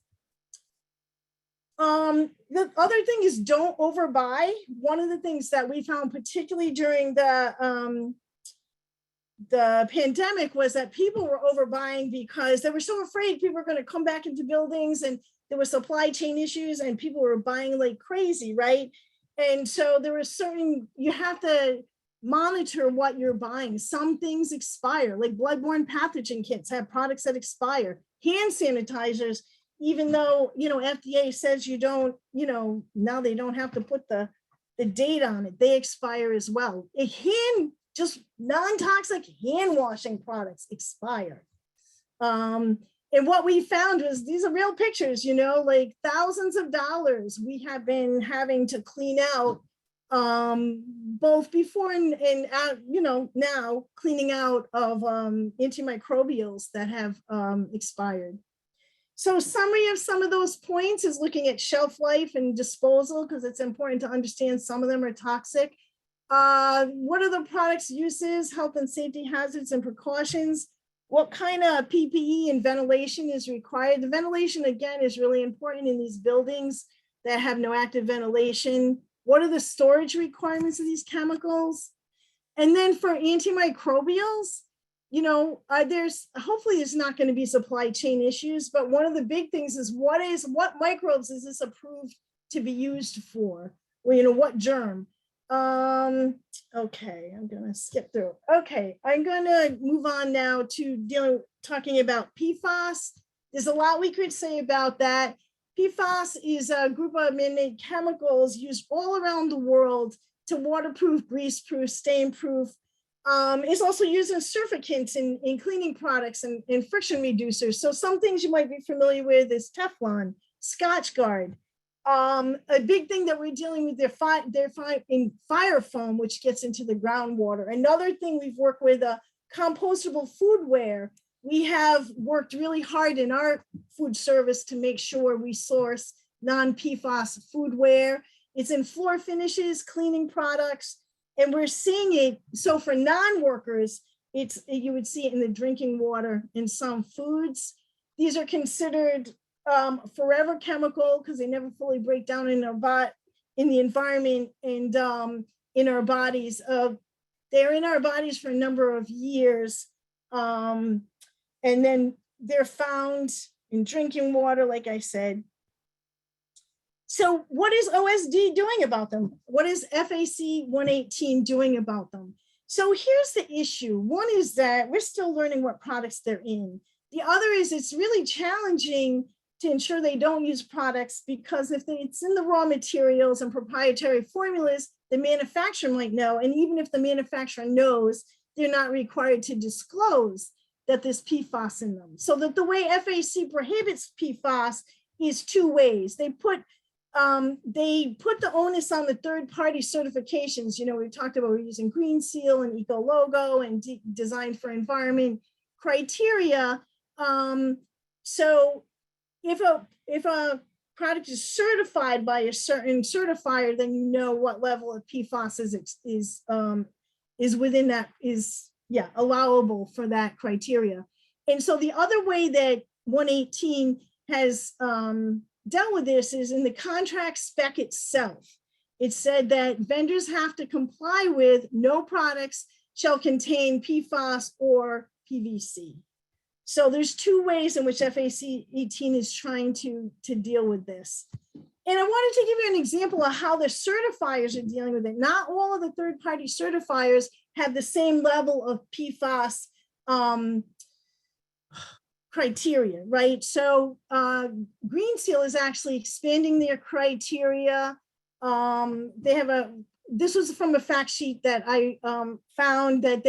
The other thing is don't overbuy. One of the things that we found, particularly during the pandemic, was that people were overbuying because they were so afraid people were going to come back into buildings, and there were supply chain issues and people were buying like crazy, right? And so there was certain, you have to monitor what you're buying. Some things expire, like bloodborne pathogen kits have products that expire. Hand sanitizers, even though, you know, FDA says you don't, you know, now they don't have to put the date on it, they expire as well. Just non-toxic hand washing products expire. And what we found was, these are real pictures, you know, like thousands of dollars we have been having to clean out, both before and you know, now cleaning out of antimicrobials that have expired. So summary of some of those points is looking at shelf life and disposal, because it's important to understand some of them are toxic. What are the product's uses, health and safety hazards and precautions? What kind of PPE and ventilation is required? The ventilation, again, is really important in these buildings that have no active ventilation. What are the storage requirements of these chemicals? And then for antimicrobials, you know, hopefully there's not going to be supply chain issues, but one of the big things is what microbes is this approved to be used for? Well, you know, what germ? Okay, I'm gonna skip through. Okay, I'm gonna move on now to talking about PFAS. There's a lot we could say about that. PFAS is a group of man-made chemicals used all around the world to waterproof, greaseproof, stain-proof. It's also used in surfactants in cleaning products and friction reducers. So some things you might be familiar with is Teflon, Scotch Guard. A big thing that we're dealing with, in fire foam, which gets into the groundwater. Another thing we've worked with, compostable foodware. We have worked really hard in our food service to make sure we source non-PFAS foodware. It's in floor finishes, cleaning products, and we're seeing it. So for non-workers, you would see it in the drinking water in some foods. These are considered forever chemical because they never fully break down in the environment and in our bodies. They're in our bodies for a number of years, and then they're found in drinking water, like I said. So what is OSD doing about them? What is FAC 118 doing about them? So here's the issue. One is that we're still learning what products they're in. The other is it's really challenging to ensure they don't use products, because if it's in the raw materials and proprietary formulas, the manufacturer might know. And even if the manufacturer knows, they're not required to disclose that there's PFAS in them. So that the way FAC prohibits PFAS is two ways. They put the onus on the third-party certifications. You know, we talked about we're using Green Seal and ECOLOGO and Design for Environment criteria. So if a product is certified by a certain certifier, then you know what level of PFAS is within that, allowable for that criteria. And so the other way that 118 has dealt with this is in the contract spec itself. It said that vendors have to comply with no products shall contain PFAS or PVC. So there's two ways in which FAC 18 is trying to deal with this. And I wanted to give you an example of how the certifiers are dealing with it. Not all of the third-party certifiers have the same level of PFAS criteria, right? So Green Seal is actually expanding their criteria. They have this was from a fact sheet that I found that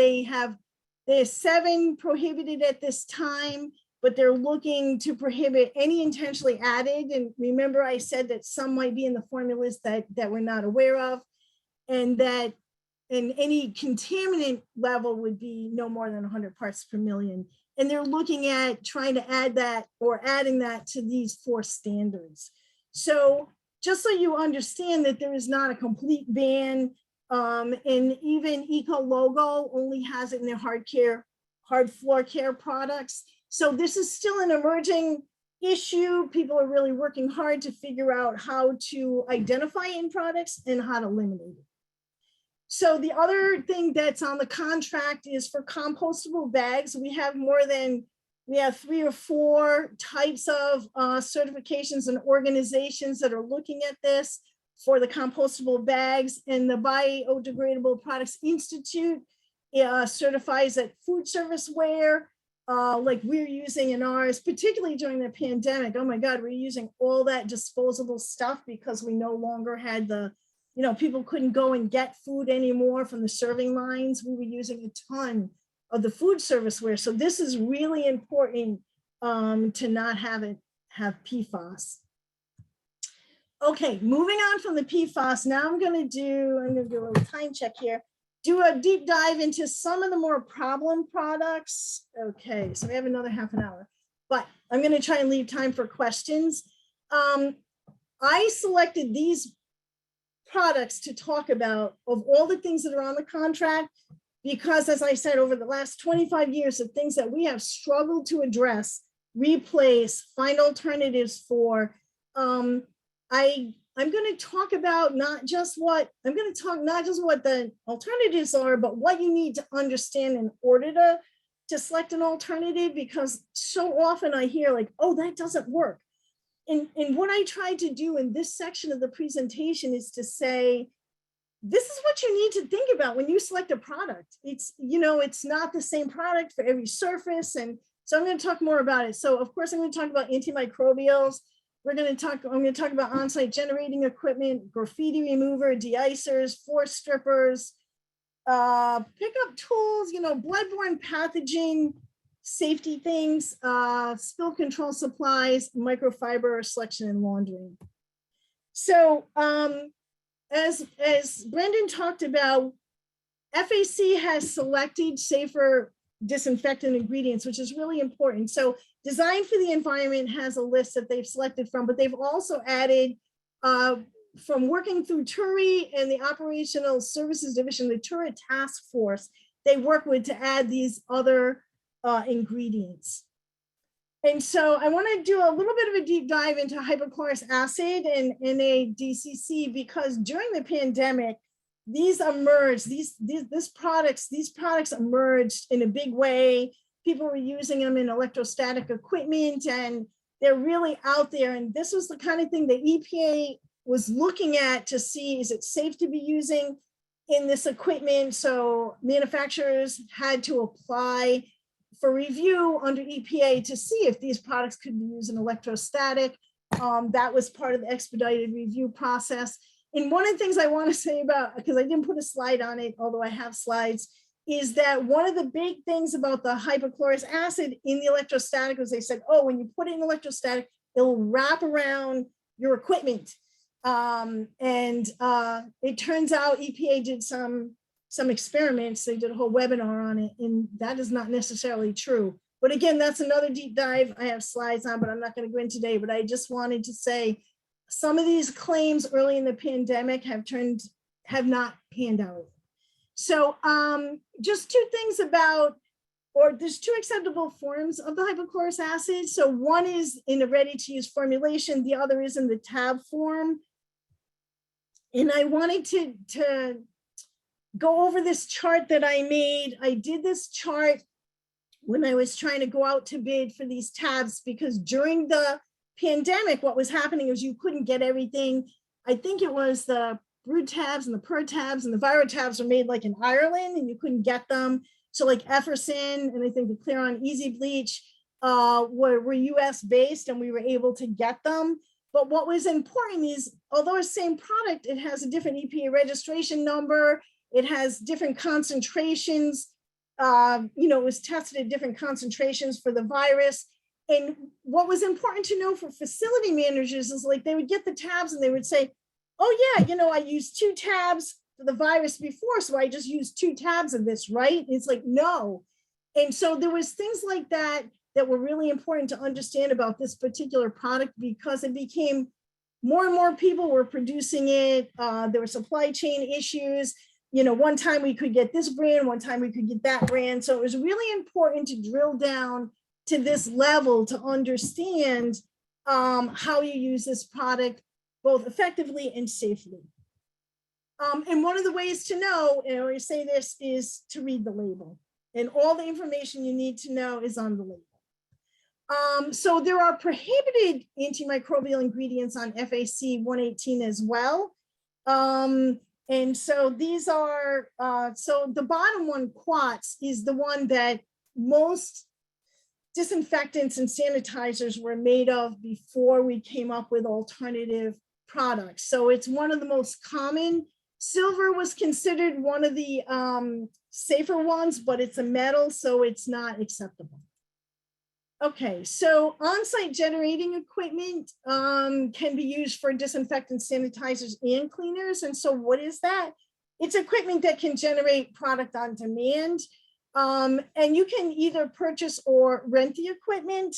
there's 7 prohibited at this time, but they're looking to prohibit any intentionally added. And remember, I said that some might be in the formulas that we're not aware of, and that any contaminant level would be no more than 100 parts per million. And they're looking at trying to add that or adding that to these 4 standards. So just so you understand that there is not a complete ban, and even ECOLOGO only has it in their hard floor care products. So this is still an emerging issue. People are really working hard to figure out how to identify it in products and how to eliminate it. So the other thing that's on the contract is for compostable bags. We have 3 or 4 types of certifications and organizations that are looking at this for the compostable bags, and the Biodegradable Products Institute certifies that food service ware, like we're using in ours, particularly during the pandemic. Oh my God, we're using all that disposable stuff because we no longer had people couldn't go and get food anymore from the serving lines. We were using a ton of the food service ware. So this is really important to not have PFAS. Okay, moving on from the PFAS, now I'm gonna do a little time check here, do a deep dive into some of the more problem products. Okay, so we have another half an hour, but I'm gonna try and leave time for questions. I selected these products to talk about of all the things that are on the contract, because as I said, over the last 25 years of things that we have struggled to address, replace, find alternatives for, I'm going to talk about not just what the alternatives are, but what you need to understand in order to select an alternative, because so often I hear like, oh, that doesn't work. And what I tried to do in this section of the presentation is to say, this is what you need to think about when you select a product. It's not the same product for every surface. And so I'm going to talk more about it. So of course, I'm going to talk about antimicrobials. I'm going to talk about on-site generating equipment, graffiti remover, de-icers, force strippers, pickup tools, bloodborne pathogen, safety things, spill control supplies, microfiber selection and laundering. So as Brendan talked about, FAC has selected safer disinfectant ingredients, which is really important. So Design for the Environment has a list that they've selected from, but they've also added from working through TURI and the Operational Services Division, the TURI Task Force, they work with to add these other ingredients. And so I want to do a little bit of a deep dive into hypochlorous acid and NaDCC, because during the pandemic, these emerged, these products emerged in a big way. People were using them in electrostatic equipment, and they're really out there. And this was the kind of thing the EPA was looking at to see, is it safe to be using in this equipment? So manufacturers had to apply for review under EPA to see if these products could be used in electrostatic. That was part of the expedited review process. And one of the things I want to say about, because I didn't put a slide on it, although I have slides, is that one of the big things about the hypochlorous acid in the electrostatic was they said, oh, when you put it in electrostatic, it'll wrap around your equipment. It turns out EPA did some experiments. They did a whole webinar on it, and that is not necessarily true. But again, that's another deep dive. I have slides on, but I'm not going to go in today. But I just wanted to say some of these claims early in the pandemic have not panned out. So just 2 things about, or there's 2 acceptable forms of the hypochlorous acid. So one is in a ready-to-use formulation, the other is in the tab form. And I wanted to go over this chart that I made. I did this chart when I was trying to go out to bid for these tabs, because during the pandemic, what was happening is you couldn't get everything. I think it was the brood tabs and the per tabs and the viro tabs were made like in Ireland and you couldn't get them. So like Efferson and I think the Clear on Easy Bleach were US based and we were able to get them. But what was important is, although it's the same product, it has a different EPA registration number. It has different concentrations. It was tested at different concentrations for the virus. And what was important to know for facility managers is like they would get the tabs and they would say, oh yeah, I used 2 tabs for the virus before, so I just used 2 tabs of this, right? And it's like, no. And so there was things like that that were really important to understand about this particular product because it became more and more people were producing it. There were supply chain issues. One time we could get this brand, one time we could get that brand. So it was really important to drill down to this level to understand how you use this product both effectively and safely. And one of the ways to know, and I always say this, is to read the label. And all the information you need to know is on the label. So there are prohibited antimicrobial ingredients on FAC 118 as well. And so these are, so the bottom one, Quats, is the one that most disinfectants and sanitizers were made of before we came up with alternative products. So it's one of the most common. Silver was considered one of the safer ones, but it's a metal, so it's not acceptable. Okay, so on-site generating equipment can be used for disinfectants, sanitizers, and cleaners. And so what is that? It's equipment that can generate product on demand. And you can either purchase or rent the equipment.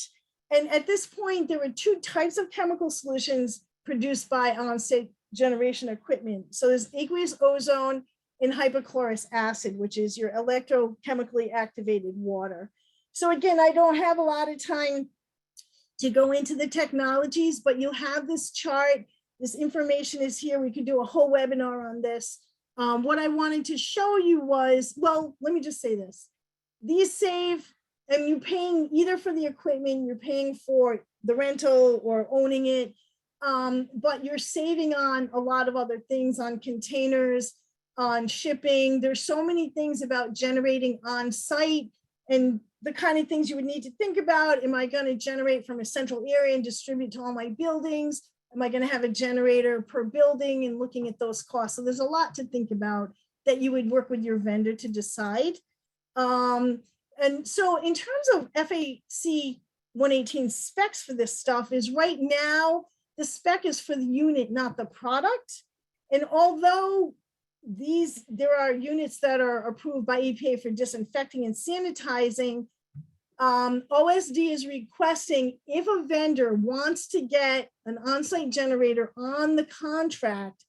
And at this point, there were 2 types of chemical solutions produced by on-site generation equipment. So there's aqueous ozone and hypochlorous acid, which is your electrochemically activated water. So again, I don't have a lot of time to go into the technologies, but you'll have this chart. This information is here. We could do a whole webinar on this. What I wanted to show you was, well, let me just say this. These save, and you're paying either for the equipment, you're paying for the rental or owning it, but you're saving on a lot of other things, on containers, on shipping. There's so many things about generating on site and the kind of things you would need to think about. Am I going to generate from a central area and distribute to all my buildings? Am I going to have a generator per building and looking at those costs? So there's a lot to think about that you would work with your vendor to decide. And so in terms of FAC 118 specs for this stuff is right now, the spec is for the unit, not the product. And although there are units that are approved by EPA for disinfecting and sanitizing, OSD is requesting if a vendor wants to get an on-site generator on the contract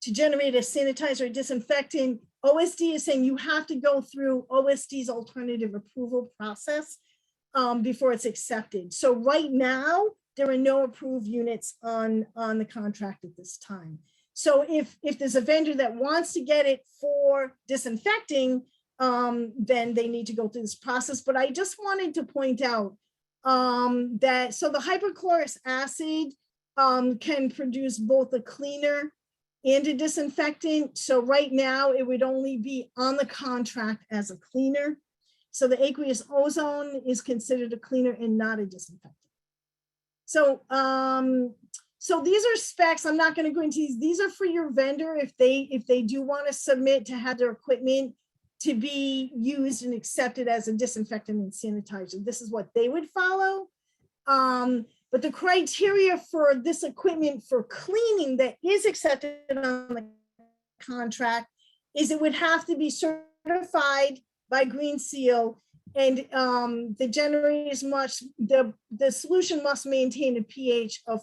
to generate a sanitizer or disinfectant, OSD is saying you have to go through OSD's alternative approval process before it's accepted. So right now, there are no approved units on the contract at this time. So if there's a vendor that wants to get it for disinfecting, then they need to go through this process. But I just wanted to point out that, so the hypochlorous acid can produce both a cleaner and a disinfectant. So right now it would only be on the contract as a cleaner. So the aqueous ozone is considered a cleaner and not a disinfectant. So, so these are specs. I'm not going to go into these. These are for your vendor if they do want to submit to have their equipment to be used and accepted as a disinfectant and sanitizer. This is what they would follow. But the criteria for this equipment for cleaning that is accepted on the contract is it would have to be certified by Green Seal, and the generators must, the solution must maintain a pH of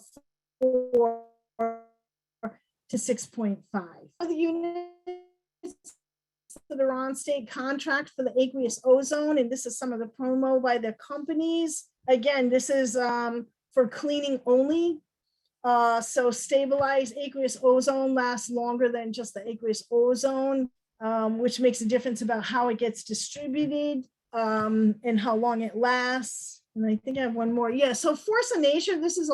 4 to 6.5. The units that are on state contract for the aqueous ozone, and this is some of the promo by the companies. Again, this is for cleaning only. So stabilized aqueous ozone lasts longer than just the aqueous ozone, which makes a difference about how it gets distributed. and how long it lasts. And I think I have one more. Yeah, so Force of Nature, this is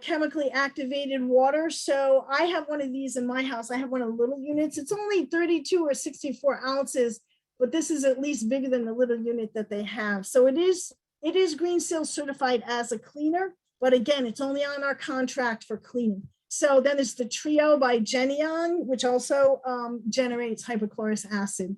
chemically activated water. So I have one of these in my house. I have one of the little units. It's only 32 or 64 ounces, but this is at least bigger than the little unit that they have. So it is Green Seal certified as a cleaner, but again, it's only on our contract for cleaning. So then it's the Trio by Genion, which also generates hypochlorous acid.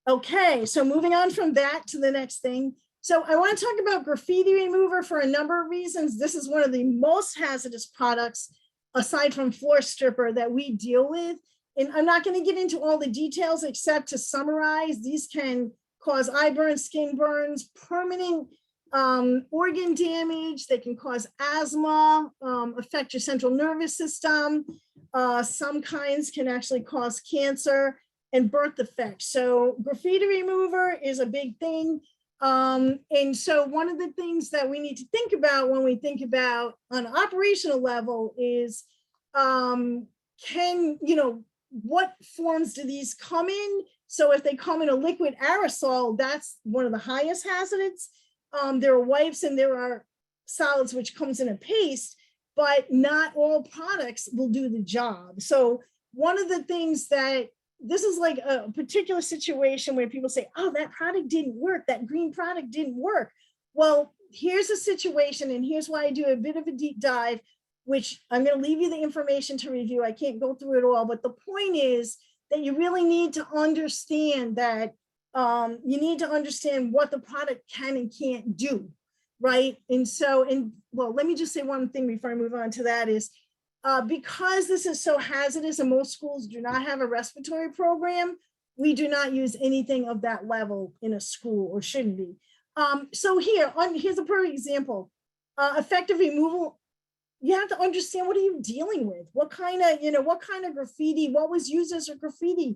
Okay, so moving on from that to the next thing. So I want to talk about graffiti remover for a number of reasons. This is one of the most hazardous products, aside from floor stripper, that we deal with. And I'm not going to get into all the details except to summarize. These can cause eye burns, skin burns, permanent organ damage. They can cause asthma, affect your central nervous system. Some kinds can actually cause cancer and birth defects. So graffiti remover is a big thing. And so one of the things that we need to think about when we think about on an operational level is, what forms do these come in? So if they come in a liquid aerosol, that's one of the highest hazards. There are wipes and there are solids which comes in a paste, but not all products will do the job. So one of the things that this is like a particular situation where people say, oh, that product didn't work. That green product didn't work. Well, here's a situation, and here's why I do a bit of a deep dive, which I'm going to leave you the information to review. I can't go through it all, but the point is that you really need to understand that you need to understand what the product can and can't do, right? And so, well, let me just say one thing before I move on to that is, because this is so hazardous and most schools do not have a respiratory program, we do not use anything of that level in a school, or shouldn't be. So here's a perfect example. Effective removal, you have to understand, what are you dealing with? What kind of graffiti, what was used as a graffiti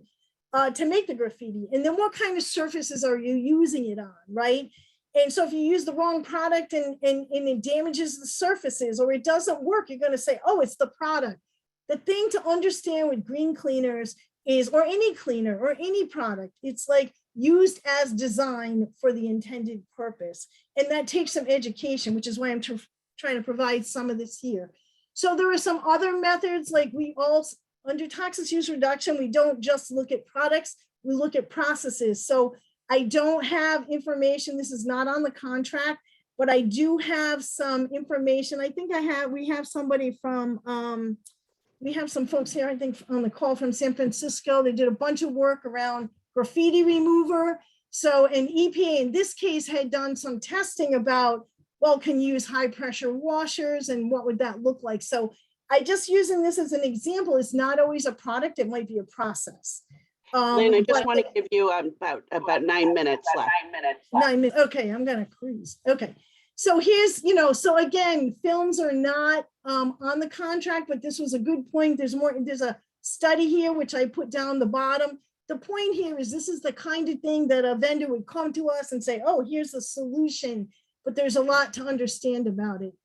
to make the graffiti? And then what kind of surfaces are you using it on, right? And so if you use the wrong product and it damages the surfaces, or it doesn't work, you're going to say, oh, it's the product. The thing to understand with green cleaners is, or any cleaner or any product, it's like used as designed for the intended purpose. And that takes some education, which is why I'm trying to provide some of this here. So there are some other methods, like under toxic use reduction, we don't just look at products, we look at processes. So I don't have information, this is not on the contract, but I do have some information. I think we have somebody from, we have some folks here, I think, on the call from San Francisco. They did a bunch of work around graffiti remover. So an EPA in this case had done some testing about, well, can you use high pressure washers and what would that look like? So I just using this as an example, it's not always a product, it might be a process. Lynn, I just want to give you about 9 minutes left. 9 minutes. Okay, I'm gonna cruise. Okay, so here's, so again, films are not on the contract, but this was a good point. There's a study here, which I put down the bottom. The point here is this is the kind of thing that a vendor would come to us and say, oh, here's the solution, but there's a lot to understand about it.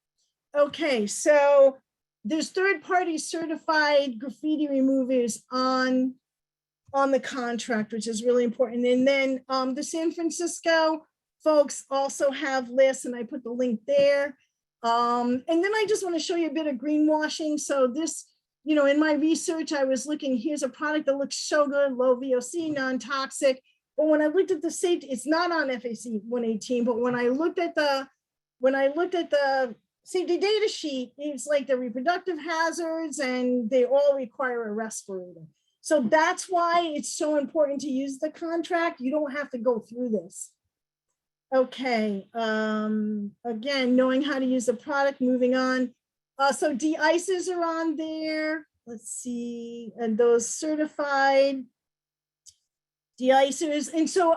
Okay, so there's third-party certified graffiti removers on the contract, which is really important. And then the San Francisco folks also have lists, and I put the link there. And then I just want to show you a bit of greenwashing. So this, in my research, I was looking, here's a product that looks so good, low VOC, non-toxic. But when I looked at the safety, it's not on FAC 118, but when I looked at the safety data sheet, it's like the reproductive hazards and they all require a respirator. So that's why it's so important to use the contract. You don't have to go through this. Okay, again, knowing how to use the product, moving on. So de-icers are on there. Let's see, and those certified de-icers. And so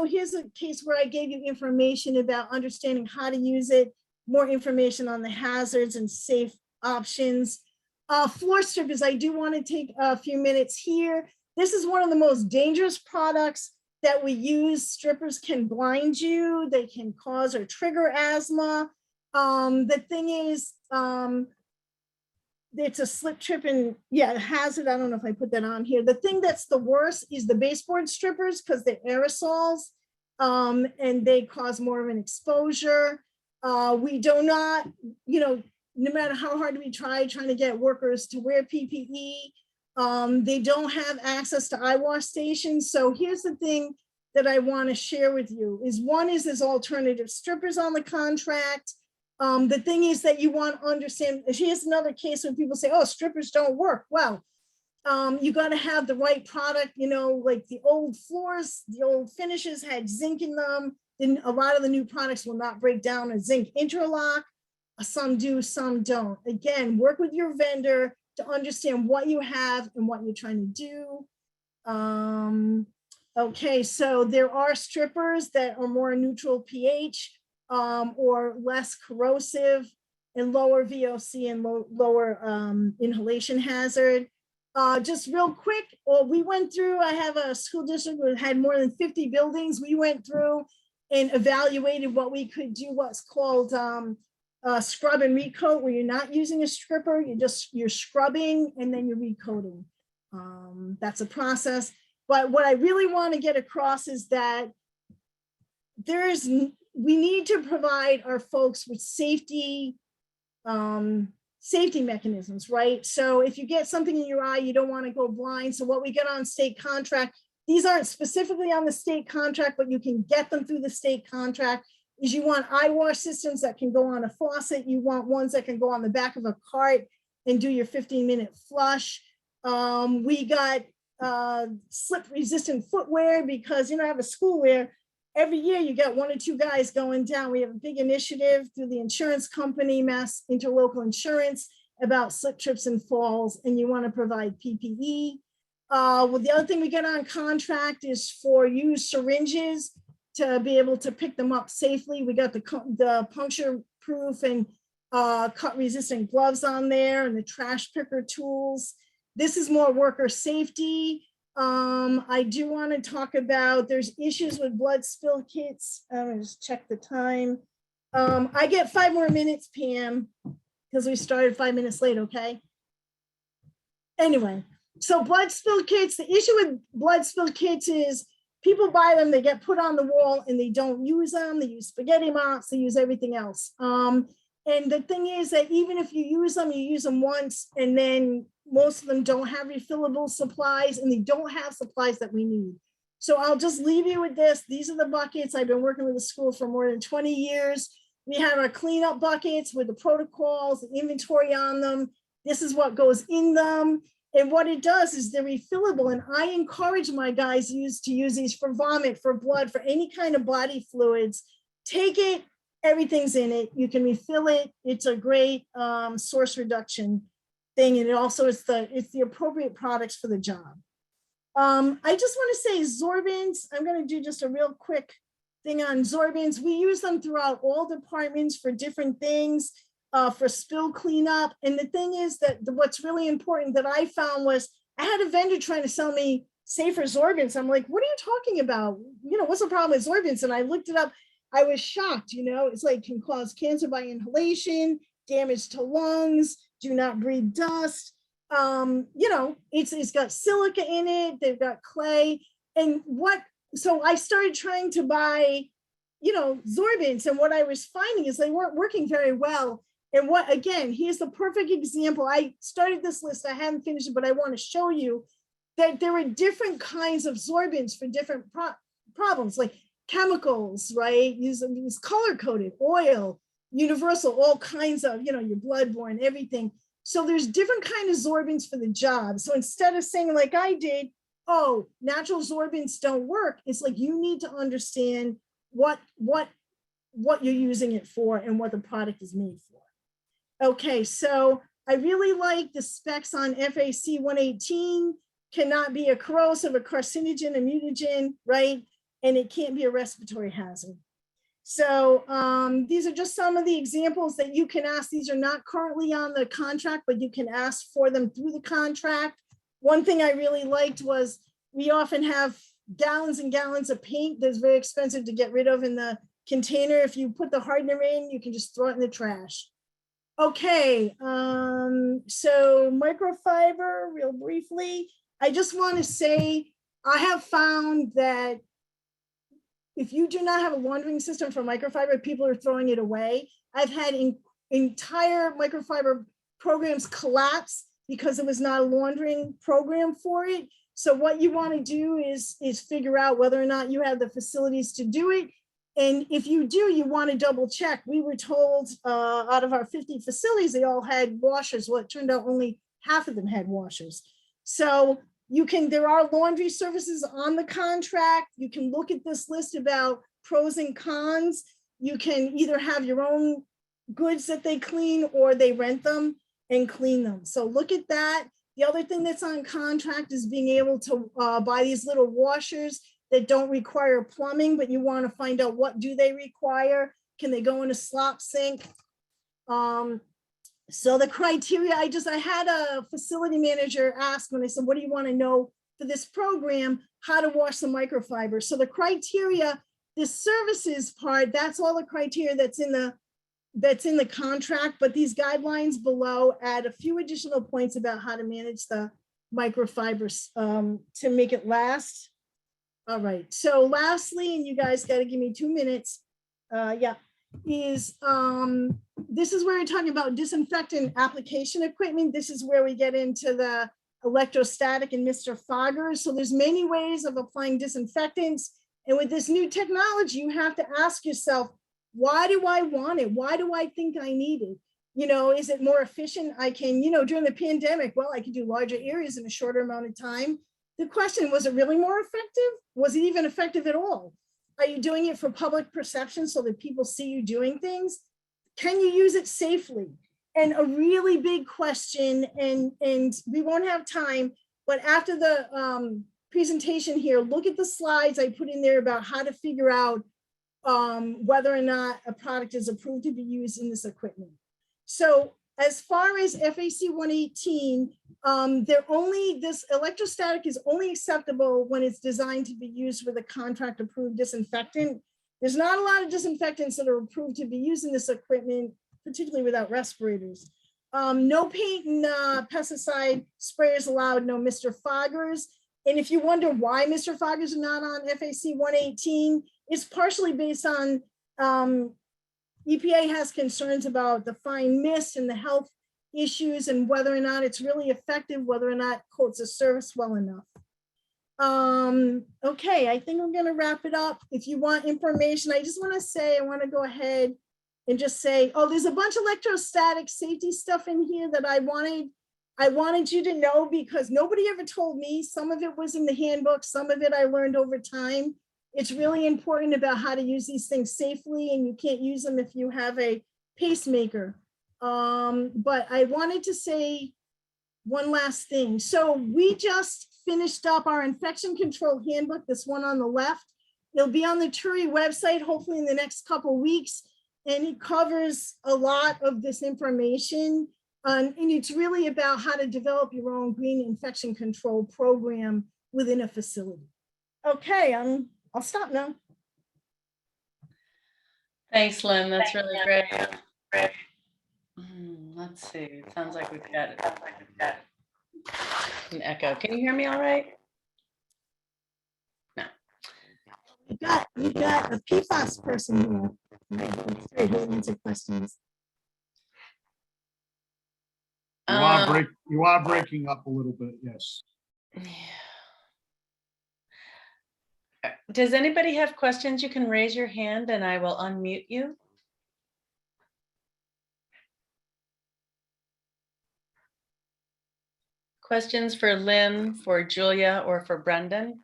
here's a case where I gave you information about understanding how to use it, more information on the hazards and safe options. Floor strippers, I do want to take a few minutes here. This is one of the most dangerous products that we use. Strippers can blind you. They can cause or trigger asthma. The thing is, it's a slip, trip, and hazard. I don't know if I put that on here. The thing that's the worst is the baseboard strippers because they're aerosols. and they cause more of an exposure. We do not, no matter how hard we trying to get workers to wear PPE, they don't have access to eye wash stations. So here's the thing that I want to share with you is one is there's alternative strippers on the contract. The thing is that you want to understand, here's another case when people say, oh, strippers don't work. Well, you got to have the right product, like the old floors, the old finishes had zinc in them. Then a lot of the new products will not break down a zinc interlock. Some do, some don't. Again, work with your vendor to understand what you have and what you're trying to do. Okay, so there are strippers that are more neutral pH or less corrosive and lower VOC and lower inhalation hazard. Just real quick, we went through, I have a school district that had more than 50 buildings. We went through and evaluated what we could do, what's called scrub and recoat, where you're not using a stripper, you're scrubbing and then you're recoating. That's a process. But what I really want to get across is that we need to provide our folks with safety mechanisms, right? So if you get something in your eye, you don't want to go blind. So what we get on state contract, these aren't specifically on the state contract, but you can get them through the state contract, is you want eye wash systems that can go on a faucet. You want ones that can go on the back of a cart and do your 15-minute flush. We got slip resistant footwear because, I have a school where every year you get 1 or 2 guys going down. We have a big initiative through the insurance company, Mass Interlocal Insurance, about slip, trips, and falls, and you want to provide PPE. Well, the other thing we get on contract is for used syringes to be able to pick them up safely. We got the puncture proof and cut resistant gloves on there and the trash picker tools. This is more worker safety. I do want to talk about, there's issues with blood spill kits. I'm gonna just check the time. I get 5 more minutes, Pam, because we started 5 minutes late, okay? Anyway, so blood spill kits, the issue with blood spill kits is people buy them, they get put on the wall and they don't use them. They use spaghetti mops, they use everything else. And the thing is that even if you use them once, and then most of them don't have refillable supplies and they don't have supplies that we need. So I'll just leave you with this. These are the buckets. I've been working with the school for more than 20 years. We have our cleanup buckets with the protocols, the inventory on them. This is what goes in them. And what it does is they're refillable. And I encourage my guys to use these for vomit, for blood, for any kind of body fluids. Take it, everything's in it. You can refill it. It's a great source reduction thing. And it also it's the appropriate products for the job. I just want to say sorbents. I'm going to do just a real quick thing on sorbents. We use them throughout all departments for different things. For spill cleanup. And the thing is that what's really important that I found was I had a vendor trying to sell me safer sorbents. I'm like, what are you talking about? What's the problem with sorbents? And I looked it up. I was shocked, it's like can cause cancer by inhalation, damage to lungs, do not breathe dust. It's got silica in it. They've got clay. And so I started trying to buy, sorbents. And what I was finding is they weren't working very well. And here's the perfect example. I started this list, I haven't finished it, but I want to show you that there are different kinds of sorbents for different problems, like chemicals, right? Use color-coded, oil, universal, all kinds of, your bloodborne, everything. So there's different kinds of sorbents for the job. So instead of saying like I did, oh, natural sorbents don't work, it's like you need to understand what you're using it for and what the product is made for. Okay, so I really like the specs on FAC 118, cannot be a corrosive, a carcinogen, a mutagen, right? And it can't be a respiratory hazard. So these are just some of the examples that you can ask. These are not currently on the contract, but you can ask for them through the contract. One thing I really liked was we often have gallons and gallons of paint that's very expensive to get rid of in the container. If you put the hardener in, you can just throw it in the trash. Okay, so microfiber, real briefly, I just want to say, I have found that if you do not have a laundering system for microfiber, people are throwing it away. I've had entire microfiber programs collapse because there was not a laundering program for it. So what you want to do is figure out whether or not you have the facilities to do it. And if you do, you want to double check. We were told out of our 50 facilities, they all had washers. Well, it turned out only half of them had washers. So there are laundry services on the contract. You can look at this list about pros and cons. You can either have your own goods that they clean or they rent them and clean them. So look at that. The other thing that's on contract is being able to buy these little washers that don't require plumbing, but you want to find out what do they require. Can they go in a slop sink? So the criteria, I had a facility manager ask when I said, what do you want to know for this program, how to wash the microfiber? So the criteria, this services part, that's all the criteria that's in the contract, but these guidelines below add a few additional points about how to manage the microfibers to make it last. All right, so lastly, and you guys got to give me 2 minutes, this is where we're talking about disinfectant application equipment. This is where we get into the electrostatic and Mr. Foggers. So there's many ways of applying disinfectants. And with this new technology, you have to ask yourself, why do I want it? Why do I think I need it? Is it more efficient? I can, during the pandemic, well, I could do larger areas in a shorter amount of time. The question, was it really more effective? Was it even effective at all? Are you doing it for public perception so that people see you doing things? Can you use it safely? And a really big question, and we won't have time, but after the presentation here, look at the slides I put in there about how to figure out whether or not a product is approved to be used in this equipment. So as far as FAC 118, this electrostatic is only acceptable when it's designed to be used with a contract approved disinfectant. There's not a lot of disinfectants that are approved to be used in this equipment, particularly without respirators. No paint and pesticide sprayers allowed, no Mr. Foggers. And if you wonder why Mr. Foggers are not on FAC 118, it's partially based on EPA has concerns about the fine mist and the health issues and whether or not it's really effective, whether or not coats a service well enough. Okay, I think I'm gonna wrap it up. If you want information, I just wanna say, I wanna go ahead and just say, oh, there's a bunch of electrostatic safety stuff in here that I wanted you to know because nobody ever told me. Some of it was in the handbook, some of it I learned over time. It's really important about how to use these things safely, and you can't use them if you have a pacemaker. But I wanted to say one last thing. So we just finished up our infection control handbook, this one on the left. It'll be on the TURI website, hopefully in the next couple of weeks. And it covers a lot of this information. And it's really about how to develop your own green infection control program within a facility. Okay, I'll stop now. Thanks, Lynn. That's really great. Let's see. It sounds like we've got an echo. Can you hear me all right? No. We got a PFAS person here who answer questions. You are breaking up a little bit, yes. Does anybody have questions? You can raise your hand and I will unmute you. Questions for Lynn, for Julia, or for Brendan?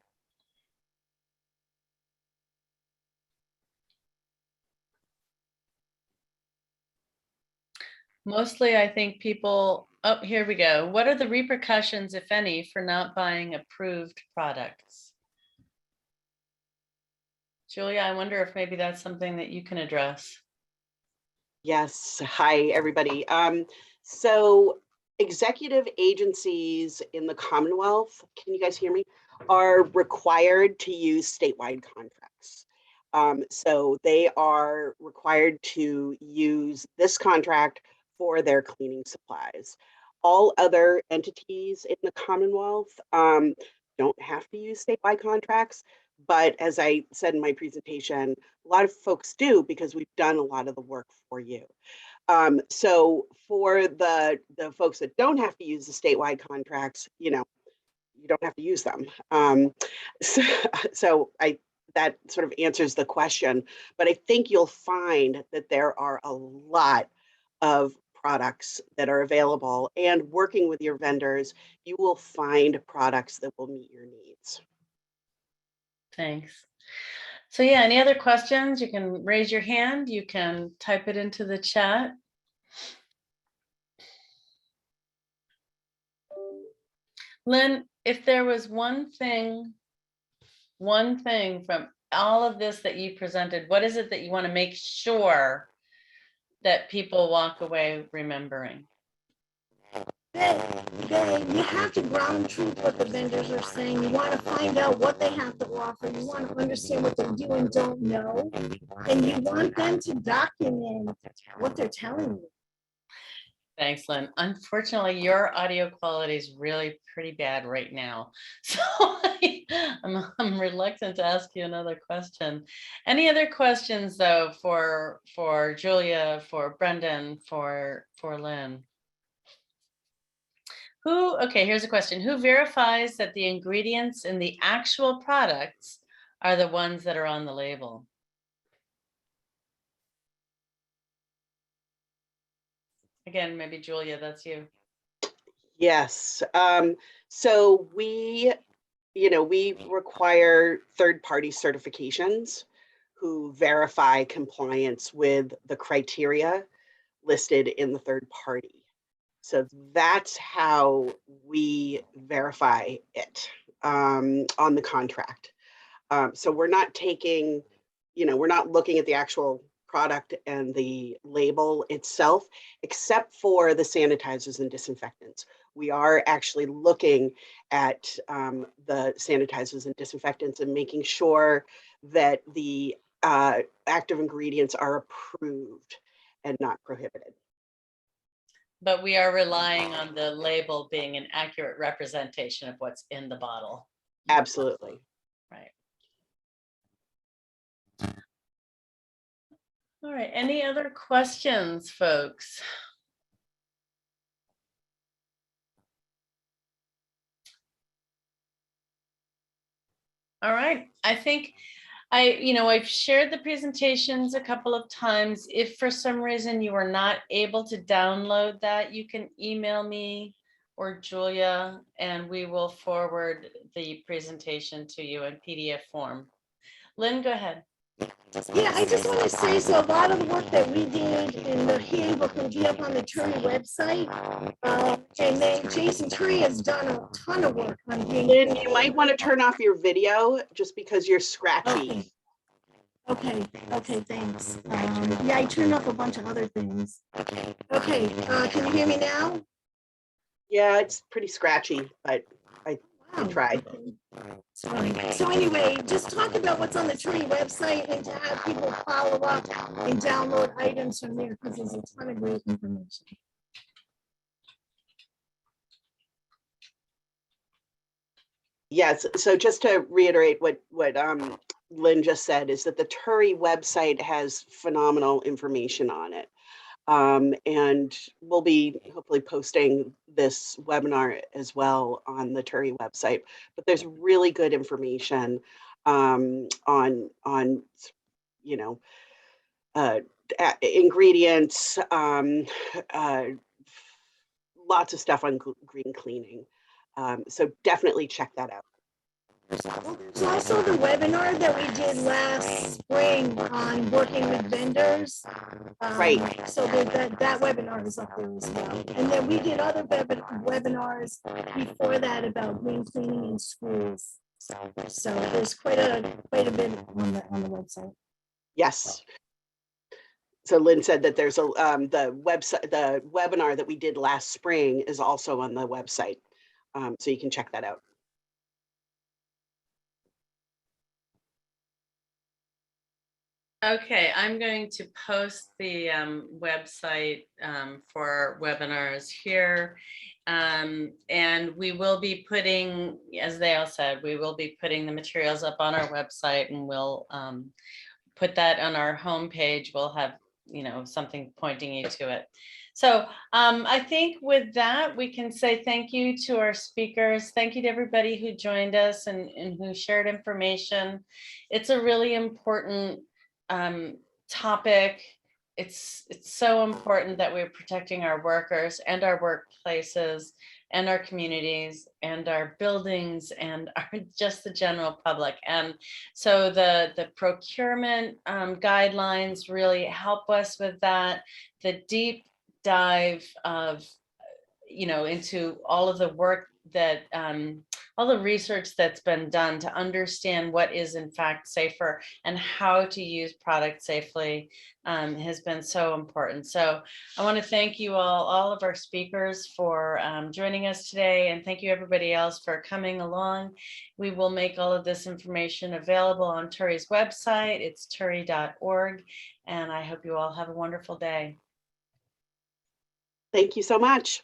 Mostly, I think people, oh, here we go. What are the repercussions, if any, for not buying approved products? Julia, I wonder if maybe that's something that you can address. Yes. Hi, everybody. So executive agencies in the Commonwealth, can you guys hear me, are required to use statewide contracts. So they are required to use this contract for their cleaning supplies. All other entities in the Commonwealth don't have to use statewide contracts, But as I said in my presentation, a lot of folks do because we've done a lot of the work for you. So for the folks that don't have to use the statewide contracts, you don't have to use them. So that sort of answers the question, but I think you'll find that there are a lot of products that are available, and working with your vendors, you will find products that will meet your needs. Thanks. So yeah, any other questions? You can raise your hand. You can type it into the chat. Lynn, if there was one thing from all of this that you presented, what is it that you want to make sure that people walk away remembering? You have to ground truth what the vendors are saying. You want to find out what they have to offer. You want to understand what they do and don't know. And you want them to document what they're telling you. Thanks, Lynn. Unfortunately, your audio quality is really pretty bad right now. So I'm reluctant to ask you another question. Any other questions though for Julia, for Brendan, for Lynn? Okay, here's a question. Who verifies that the ingredients in the actual products are the ones that are on the label? Again, maybe Julia, that's you. Yes. So we require third-party certifications who verify compliance with the criteria listed in the third party. So that's how we verify it on the contract. So we're not taking, we're not looking at the actual product and the label itself, except for the sanitizers and disinfectants. We are actually looking at the sanitizers and disinfectants and making sure that the active ingredients are approved and not prohibited. But we are relying on the label being an accurate representation of what's in the bottle. Absolutely. Right. All right, any other questions, folks? All right, I think I've shared the presentations a couple of times. If for some reason you are not able to download that, you can email me or Julia, and we will forward the presentation to you in PDF form. Lynn, go ahead. Yeah, I just want to say, so a lot of the work that we did in the handbook will be up on the Turner website. And then Jason Tree has done a ton of work on being. Lynn, you might want to turn off your video just because you're scratchy. Okay, thanks. Yeah, I turned off a bunch of other things. Okay, can you hear me now? Yeah, it's pretty scratchy, but I tried. Okay. So anyway, just talk about what's on the Tree website and to have people follow up and download items from there because there's a ton of great information. Yes, so just to reiterate what Lynn just said is that the Turi website has phenomenal information on it. And we'll be hopefully posting this webinar as well on the Turi website, but there's really good information on ingredients, lots of stuff on green cleaning. So definitely check that out. There's also the webinar that we did last spring on working with vendors. Right. So that webinar is up there as well. And then we did other webinars before that about green cleaning in schools. So there's quite a bit on the website. Yes. So Lynn said that there's the webinar that we did last spring is also on the website. So you can check that out. Okay, I'm going to post the website for webinars here. And we will be putting, as they all said, we will be putting the materials up on our website, and we'll put that on our homepage. We'll have, something pointing you to it. So I think with that, we can say thank you to our speakers. Thank you to everybody who joined us and who shared information. It's a really important topic. It's so important that we're protecting our workers and our workplaces and our communities and our buildings and just the general public. And so the procurement guidelines really help us with that. The deep dive of, into all of the work that all the research that's been done to understand what is in fact safer and how to use products safely has been so important. So I want to thank you all of our speakers for joining us today, and thank you everybody else for coming along. We will make all of this information available on Turi's website. It's turi.org, and I hope you all have a wonderful day. Thank you so much.